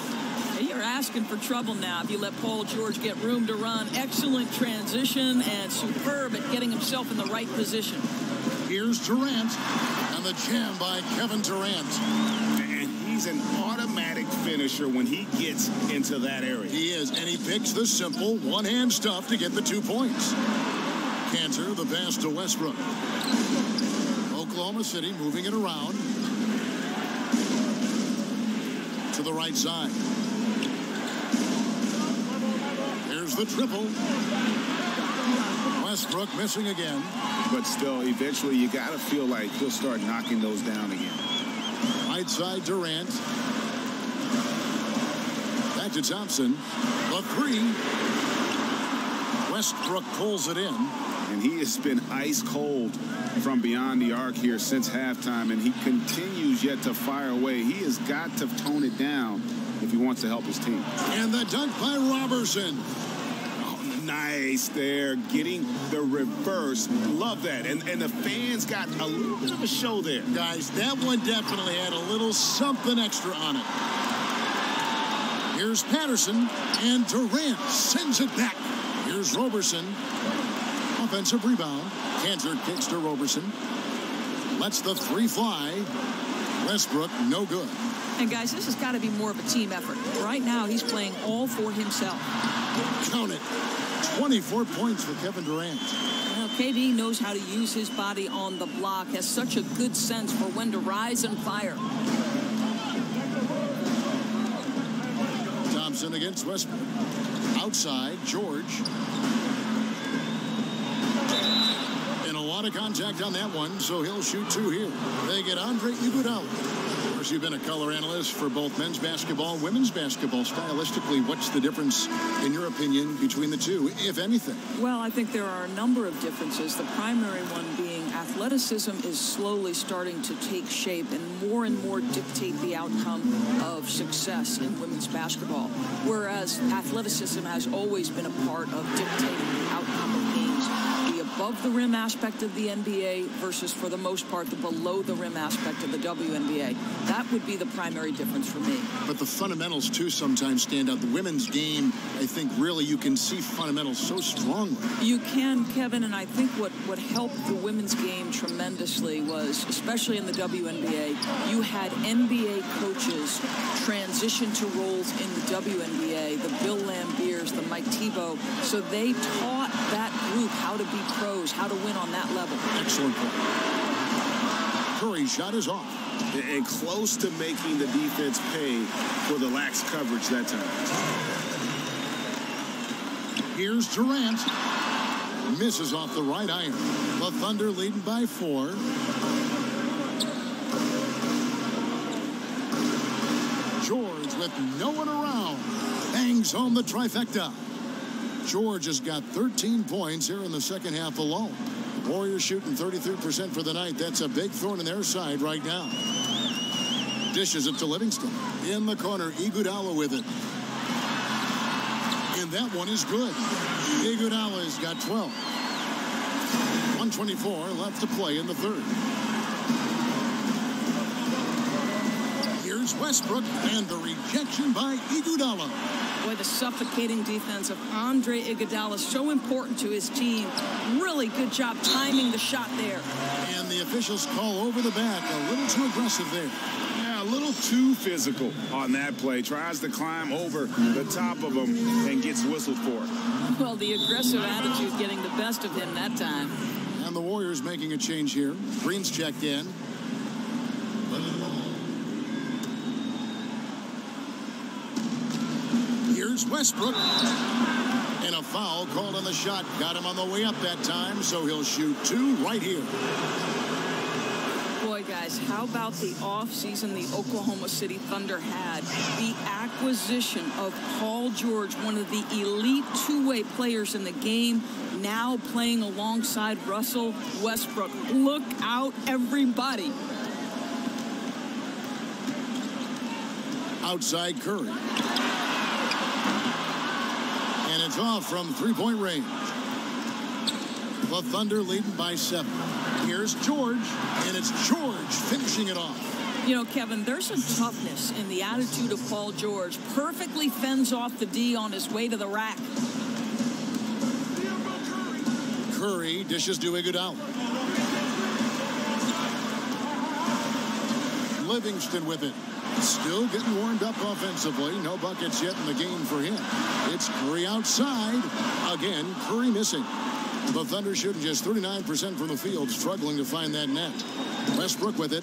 You're asking for trouble now if you let Paul George get room to run. Excellent transition and superb at getting himself in the right position. Here's Durant, and the jam by Kevin Durant. And he's an automatic finisher when he gets into that area. He is, and he picks the simple one-hand stuff to get the 2 points. Cantor, the pass to Westbrook. Oklahoma City moving it around to the right side. Here's the triple. Westbrook missing again. But still, eventually, you got to feel like he'll start knocking those down again. Right side, Durant. Back to Thompson. The three. Westbrook pulls it in. And he has been ice cold from beyond the arc here since halftime, and he continues yet to fire away. He has got to tone it down if he wants to help his team. And the dunk by Robertson. Oh, nice there, getting the reverse. Love that. And the fans got a little bit of a show there. Guys, that one definitely had a little something extra on it. Here's Patterson, and Durant sends it back. Here's Robertson. Offensive rebound. Cantor kicks to Robertson. Lets the three fly. Westbrook, no good. And guys, this has got to be more of a team effort. Right now, he's playing all for himself. Count it. 24 points for Kevin Durant. Well, KD knows how to use his body on the block. Has such a good sense for when to rise and fire. Thompson against Westbrook. Outside, George. And a lot of contact on that one, so he'll shoot two here. They get Andre Iguodala. Of course, you've been a color analyst for both men's basketball, women's basketball. Stylistically, what's the difference, in your opinion, between the two, if anything? Well, I think there are a number of differences. The primary one being athleticism is slowly starting to take shape and more dictate the outcome of success in women's basketball, whereas athleticism has always been a part of dictating the outcome of games. The above-the-rim aspect of the NBA versus, for the most part, the below-the-rim aspect of the WNBA. That would be the primary difference for me. But the fundamentals, too, sometimes stand out. The women's game, I think, really, you can see fundamentals so strongly. You can, Kevin, and I think what helped the women's game tremendously was, especially in the WNBA, you had NBA coaches transition to roles in the WNBA, the Bill Lambiers, the Mike Thibault, so they taught that group how to be pros, how to win on that level. Excellent point. Curry's shot is off. And close to making the defense pay for the lax coverage that time. Here's Durant. Misses off the right iron. The Thunder leading by 4. George with no one around. Bangs home the trifecta. George has got 13 points here in the second half alone. Warriors shooting 33% for the night. That's a big thorn in their side right now. Dishes it to Livingston. In the corner, Iguodala with it. And that one is good. Iguodala's got 12. 124 left to play in the third. Here's Westbrook, and the rejection by Iguodala. Boy, the suffocating defense of Andre Iguodala, so important to his team. Really good job timing the shot there. And the officials call over the back. A little too aggressive there. Yeah, a little too physical on that play. Tries to climb over the top of him and gets whistled for it. Well, the aggressive attitude getting the best of him that time. And the Warriors making a change here. Green's checked in. Here's Westbrook. And a foul called on the shot. Got him on the way up that time, so he'll shoot two right here. Boy, guys, how about the offseason the Oklahoma City Thunder had? The acquisition of Paul George, one of the elite two-way players in the game, now playing alongside Russell Westbrook. Look out, everybody. Outside Curry. And it's off from three-point range. The Thunder leading by 7. Here's George, and it's George finishing it off. You know, Kevin, there's a toughness in the attitude of Paul George. Perfectly fends off the D on his way to the rack. Curry dishes to Iguodala. Livingston with it. Still getting warmed up offensively. No buckets yet in the game for him. It's Curry outside. Again, Curry missing. The Thunder shooting just 39% from the field, struggling to find that net. Westbrook with it,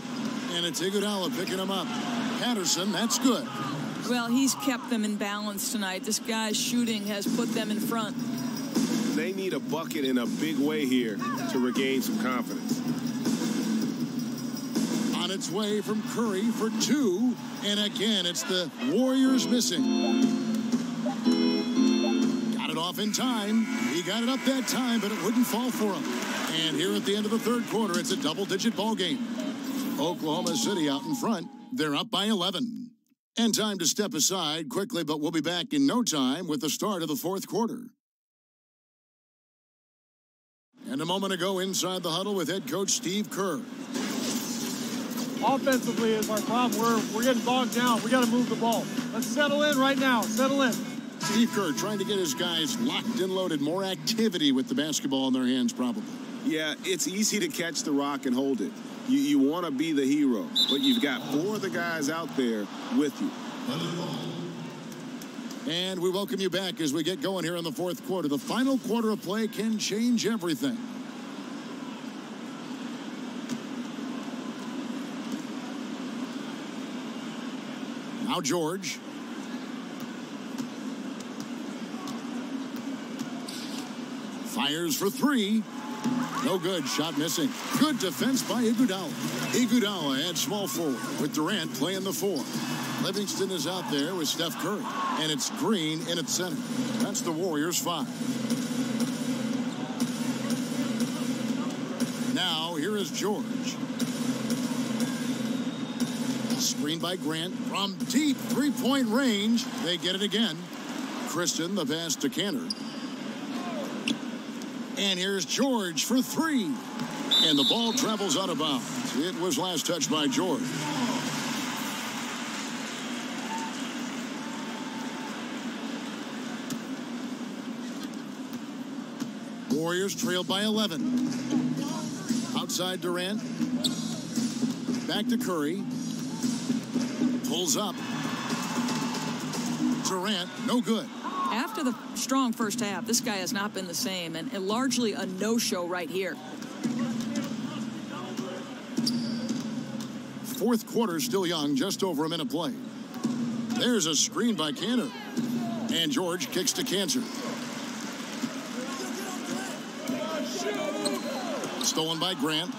and it's Iguodala picking him up. Patterson, that's good. Well, he's kept them in balance tonight. This guy's shooting has put them in front. They need a bucket in a big way here to regain some confidence. On its way from Curry for two, and again, it's the Warriors missing. Off in time. He got it up that time, but it wouldn't fall for him. And here at the end of the third quarter, it's a double-digit ball game. Oklahoma City out in front. They're up by 11. And time to step aside quickly, but we'll be back in no time with the start of the fourth quarter. And a moment ago, inside the huddle with head coach Steve Kerr. Offensively is our problem. We're getting bogged down. We got to move the ball. Let's settle in right now. Settle in. Steve Kerr trying to get his guys locked and loaded. More activity with the basketball in their hands, probably. Yeah, it's easy to catch the rock and hold it. You want to be the hero, but you've got four of the guys out there with you. And we welcome you back as we get going here in the fourth quarter. The final quarter of play can change everything. Now George. Fires for three. No good. Shot missing. Good defense by Iguodala. Iguodala at small forward with Durant playing the four. Livingston is out there with Steph Curry. And it's Green in at center. That's the Warriors' 5. Now here is George. Screen by Grant from deep three-point range. They get it again. Kristen, the pass to Cantor. And here's George for three. And the ball travels out of bounds. It was last touched by George. Warriors trailed by 11. Outside Durant. Back to Curry. Pulls up. Durant, no good. After the strong first half, this guy has not been the same, and largely a no-show right here. Fourth quarter still young, just over a minute play. There's a screen by Cantor. And George kicks to Cantor. Stolen by Grant.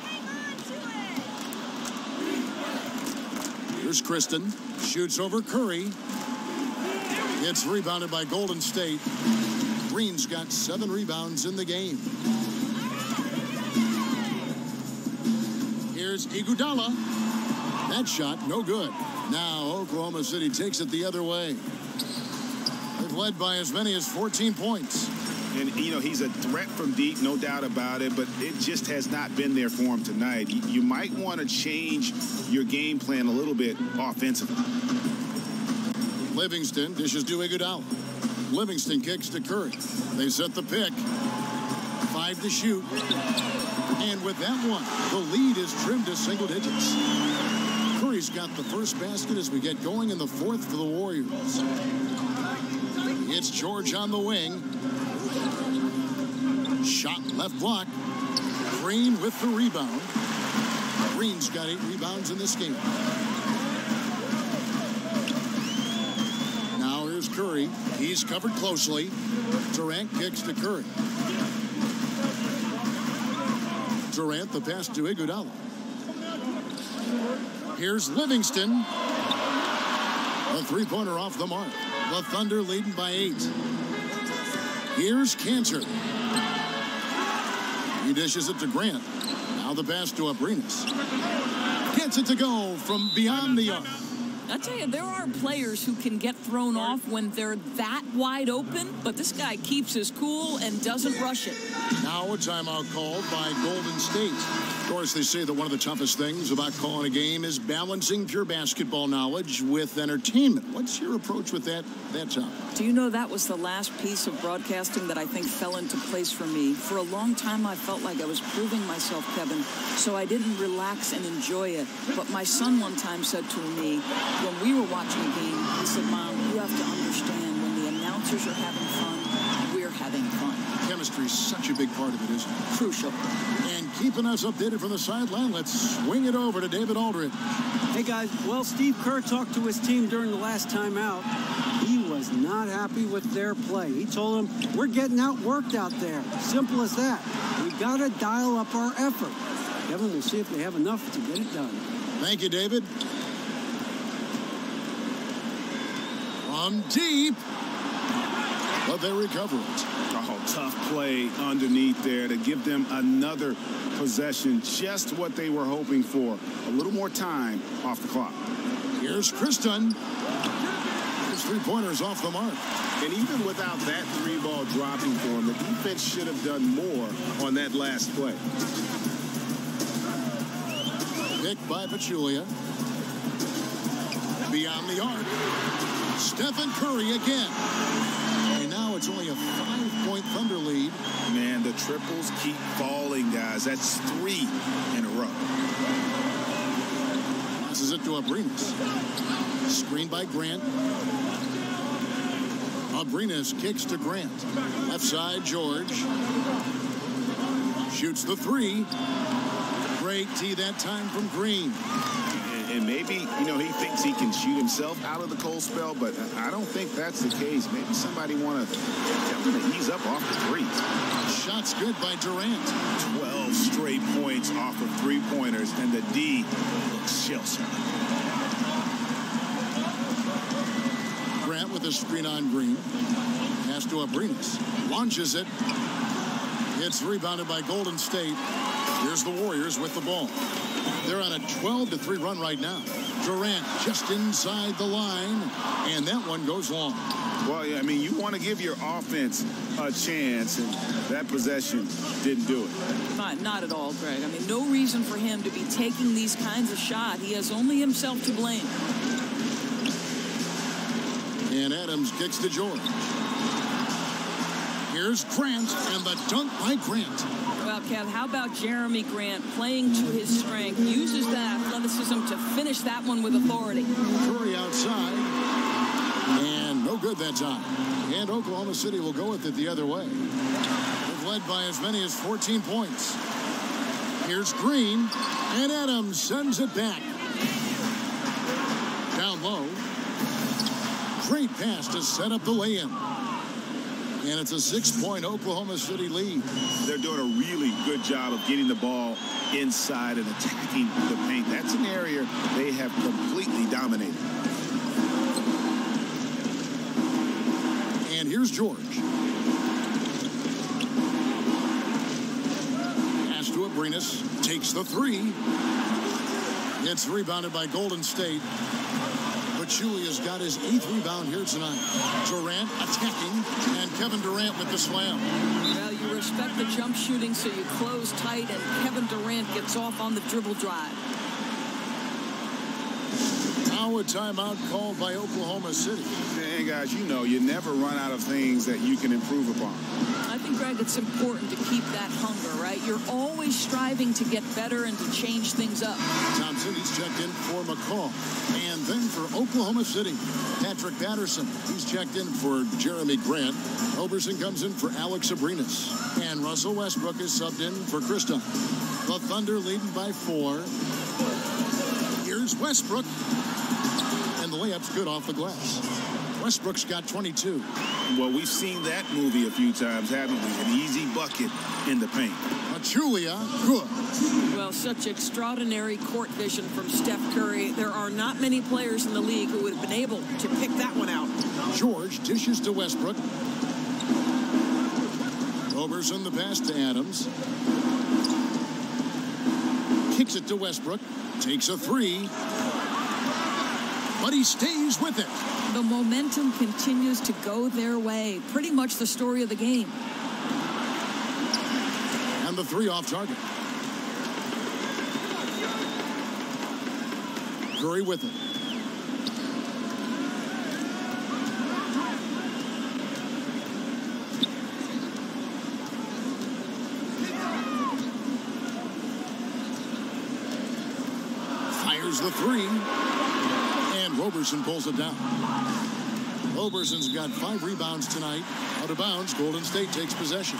Here's Kristen. Shoots over Curry. It's rebounded by Golden State. Green's got 7 rebounds in the game. Here's Iguodala. That shot, no good. Now Oklahoma City takes it the other way. They've led by as many as 14 points. And, you know, he's a threat from deep, no doubt about it, but it just has not been there for him tonight. You might want to change your game plan a little bit offensively. Livingston dishes to Iguodala. Livingston kicks to Curry. They set the pick. 5 to shoot. And with that one, the lead is trimmed to single digits. Curry's got the first basket as we get going in the fourth for the Warriors. It's George on the wing. Shot left block. Green with the rebound. Green's got 8 rebounds in this game. Now here's Curry. He's covered closely. Durant kicks to Curry. Durant, the pass to Iguodala. Here's Livingston. A three-pointer off the mark. The Thunder leading by 8. Here's Cantor. He dishes it to Grant. Now the pass to Abrinas. Gets it to go from beyond the arc. I tell you, there are players who can get thrown off when they're that wide open, but this guy keeps his cool and doesn't rush it. Now a timeout called by Golden State. Of course, they say that one of the toughest things about calling a game is balancing pure basketball knowledge with entertainment. What's your approach with that Tom? Do you know that was the last piece of broadcasting that I think fell into place for me? For a long time, I felt like I was proving myself, Kevin, so I didn't relax and enjoy it. But my son one time said to me, when we were watching a game, he said, Mom, you have to understand, when the announcers are having fun, we're having fun. Chemistry is such a big part of it, isn't it? Crucial. And keeping us updated from the sideline, let's swing it over to David Aldridge. Hey, guys. Well, Steve Kerr talked to his team during the last timeout. He was not happy with their play. He told them, we're getting outworked out there. Simple as that. We got to dial up our effort. Kevin, we'll see if they have enough to get it done. Thank you, David. From deep, but they recover it. Oh, tough play underneath there to give them another possession, just what they were hoping for. A little more time off the clock. Here's Kristen. His three-pointers off the mark. And even without that three-ball dropping for him, the defense should have done more on that last play. Picked by Pachulia. Beyond the arc. Stephen Curry again. And now it's only a 5-point Thunder lead. Man, the triples keep falling, guys. That's 3 in a row. Passes it to Abrines. Screened by Grant. Abrines kicks to Grant. Left side, George. Shoots the three. Great tee that time from Green. And maybe, he thinks he can shoot himself out of the cold spell, but I don't think that's the case. Maybe somebody want to tell him to ease up off the threes. Shot's good by Durant. 12 straight points off of three-pointers, and the D looks shell-shocked. Grant with a screen on Green. Pass to Abrines. Launches it. It's rebounded by Golden State. Here's the Warriors with the ball. They're on a 12-3 run right now. Durant just inside the line, and that one goes long. Well, I mean, you want to give your offense a chance, and that possession didn't do it. Not at all, Greg. I mean, no reason for him to be taking these kinds of shots. He has only himself to blame. And Adams kicks to George. Here's Grant, and the dunk by Grant. Well, Kev, how about Jeremy Grant playing to his strength, uses that athleticism to finish that one with authority. Curry outside, and no good that time. And Oklahoma City will go with it the other way. They've led by as many as 14 points. Here's Green, and Adams sends it back. Down low. Great pass to set up the lay-in. And it's a 6-point Oklahoma City lead. They're doing a really good job of getting the ball inside and attacking the paint. That's an area they have completely dominated. And here's George. Pass to Abrines. Takes the three. It's rebounded by Golden State. Pachulia's got his 8th rebound here tonight. Durant attacking, and Kevin Durant with the slam. Well, you respect the jump shooting, so you close tight, and Kevin Durant gets off on the dribble drive. Now a timeout called by Oklahoma City. Hey, guys, you never run out of things that you can improve upon. I think, Greg, it's important to keep that hunger, right? You're always striving to get better and to change things up. Thompson, he's checked in for McCall. And then for Oklahoma City, Patrick Patterson. He's checked in for Jeremy Grant. Roberson comes in for Alex Abrines. And Russell Westbrook is subbed in for Krista. The Thunder leading by 4. Here's Westbrook. And the layup's good off the glass. Westbrook's got 22. Well, we've seen that movie a few times, haven't we? An easy bucket in the paint. Pachulia, good. Well, such extraordinary court vision from Steph Curry. There are not many players in the league who would have been able to pick that one out. George dishes to Westbrook. Roberson the pass to Adams. Kicks it to Westbrook. Takes a three. but he stays with it. The momentum continues to go their way. Pretty much the story of the game. And the three off target. Curry with it. Fires the three. And Roberson pulls it down. Roberson's got 5 rebounds tonight. Out of bounds, Golden State takes possession.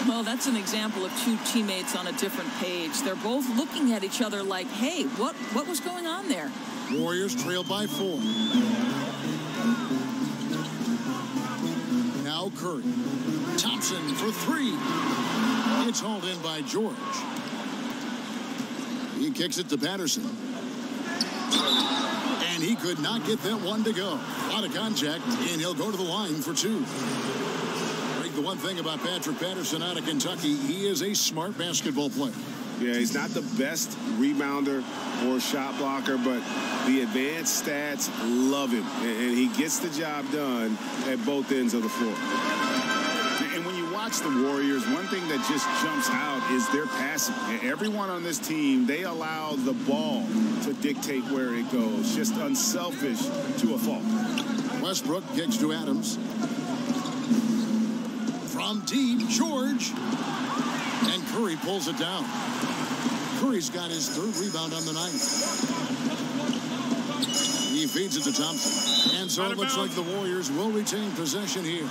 Well, that's an example of two teammates on a different page. They're both looking at each other like, hey, what was going on there? Warriors trail by 4. Now Curry. Thompson for 3. It's hauled in by George. He kicks it to Patterson. And he could not get that one to go. Out of contact, and he'll go to the line for 2. The one thing about Patrick Patterson out of Kentucky, he is a smart basketball player. Yeah, he's not the best rebounder or shot blocker, but the advanced stats love him. And he gets the job done at both ends of the floor. And when you watch the Warriors, one thing that just jumps out is their passing. Everyone on this team, they allow the ball to dictate where it goes. Just unselfish to a fault. Westbrook kicks to Adams. From deep, George. And Curry pulls it down. Curry's got his 3rd rebound on the night. He feeds it to Thompson. And so it looks like the Warriors will retain possession here.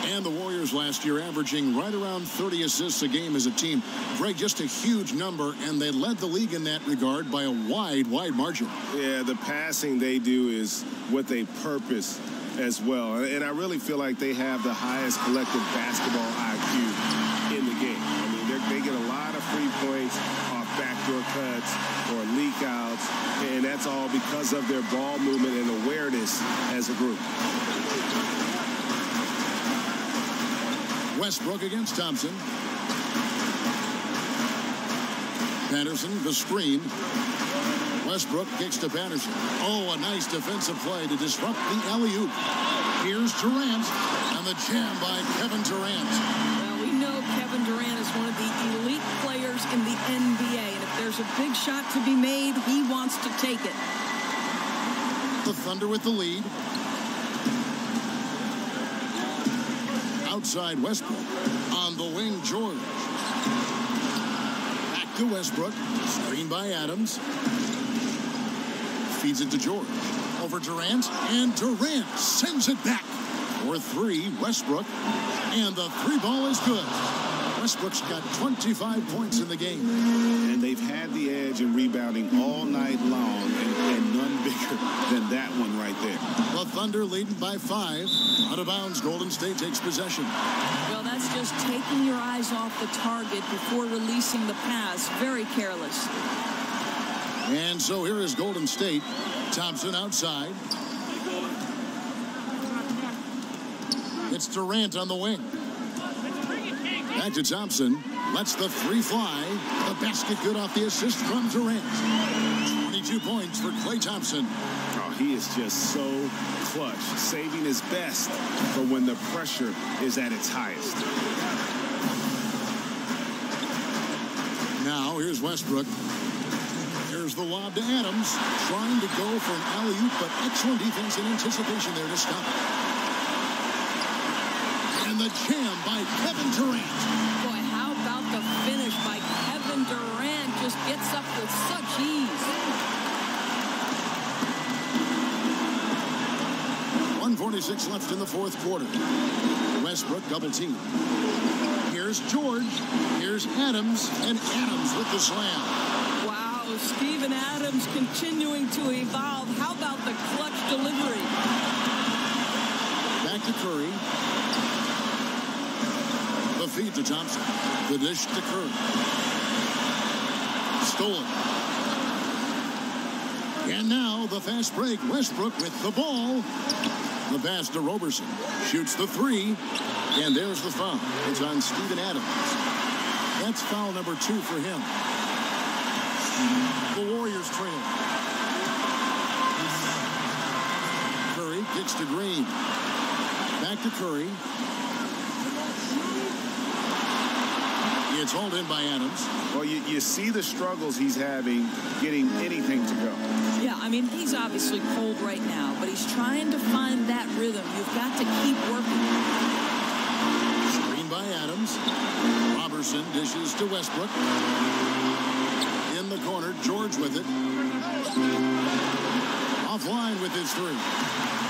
And the Warriors last year averaging right around 30 assists a game as a team. Greg, just a huge number, and they led the league in that regard by a wide margin. Yeah, the passing they do is what they purpose as well. And I really feel like they have the highest collective basketball IQ in the game. I mean, they get a lot of free points off backdoor cuts or leak outs, and that's all because of their ball movement and awareness as a group. Westbrook against Thompson. Patterson, the screen. Westbrook kicks to Patterson. Oh, a nice defensive play to disrupt the alley-oop. Here's Durant, and the jam by Kevin Durant. Well, we know Kevin Durant is one of the elite players in the NBA, and if there's a big shot to be made, he wants to take it. The Thunder with the lead. Outside Westbrook. On the wing, George. Back to Westbrook. Screen by Adams. Feeds it to George. Over Durant. And Durant sends it back. For 3, Westbrook. And the 3 ball is good. Westbrook's got 25 points in the game. And they've had the edge in rebounding all night long, and none bigger than that one right there. The Thunder leading by 5. Out of bounds, Golden State takes possession. Well, that's just taking your eyes off the target before releasing the pass. Very careless. And so here is Golden State. Thompson outside. It's Durant on the wing. Back to Thompson. Lets the 3 fly. The basket good off the assist from Durant. 22 points for Klay Thompson. Oh, he is just so clutch, saving his best for when the pressure is at its highest. Now here's Westbrook. Here's the lob to Adams. Trying to go for an alley-oop, but excellent defense and anticipation there to stop it. And the jam by Kevin Durant. Boy, how about the finish by Kevin Durant? Just gets up with such ease. 1:46 left in the 4th quarter. Westbrook double team. Here's George. Here's Adams. And Adams with the slam. Wow, Steven Adams continuing to evolve. How about the clutch delivery? Back to Curry. The feed to Thompson. The dish to Curry. Stolen. And now the fast break. Westbrook with the ball. The pass to Roberson. Shoots the 3. And there's the foul. It's on Steven Adams. That's foul number 2 for him. The Warriors trail. Kicks to Green. Back to Curry. It's hauled in by Adams. Well, you see the struggles he's having getting anything to go. Yeah, I mean, he's obviously cold right now, but he's trying to find that rhythm. You've got to keep working. Screen by Adams. Robertson dishes to Westbrook. In the corner, George with it. Offline with his three.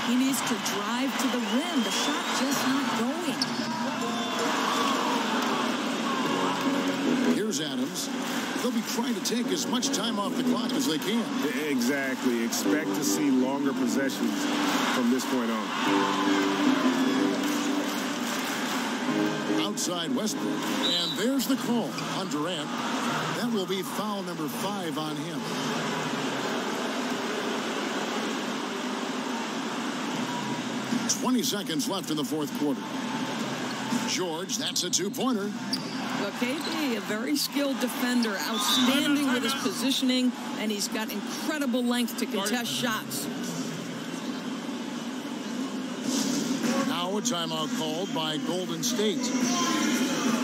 He needs to drive to the rim. The shot just not going. Here's Adams. They'll be trying to take as much time off the clock as they can. Exactly. Expect to see longer possessions from this point on. Outside Westbrook. And there's the call on Durant. That will be foul number 5 on him. Seconds left in the fourth quarter. George, that's a two-pointer. Well, KD, a very skilled defender, outstanding with his positioning, and he's got incredible length to contest shots. Now a timeout called by Golden State.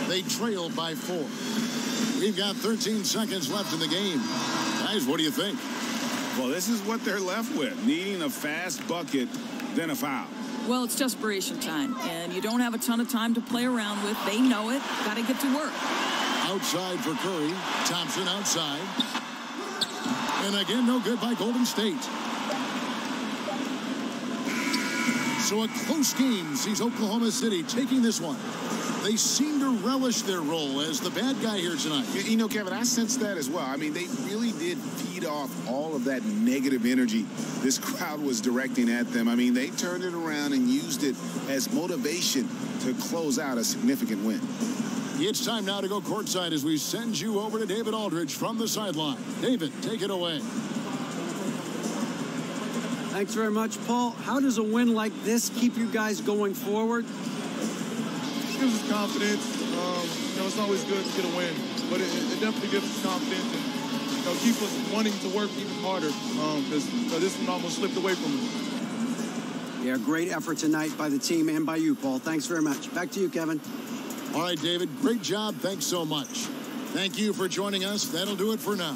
They trail by 4. We've got 13 seconds left in the game. Guys, what do you think? Well, this is what they're left with, needing a fast bucket, then a foul. Well, it's desperation time, and you don't have a ton of time to play around with. They know it. Got to get to work. Outside for Curry. Thompson outside. And again, no good by Golden State. So a close game sees Oklahoma City taking this one. They seem to relish their role as the bad guy here tonight. You know, Kevin, I sense that as well. I mean, they really did feed off all of that negative energy this crowd was directing at them. I mean, they turned it around and used it as motivation to close out a significant win. It's time now to go courtside as we send you over to David Aldridge from the sideline. David, take it away. Thanks very much, Paul. How does a win like this keep you guys going forward? It gives us confidence. It's always good to get a win, but it definitely gives us confidence and keep us wanting to work even harder because this one almost slipped away from us. Yeah, great effort tonight by the team and by you, Paul. Thanks very much. Back to you, Kevin. All right, David, great job. Thanks so much. Thank you for joining us. That'll do it for now.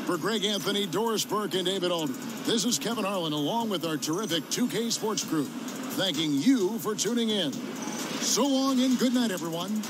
For Greg Anthony, Doris Burke, and David Aldridge, this is Kevin Harlan along with our terrific 2K Sports crew, thanking you for tuning in. So long and good night, everyone.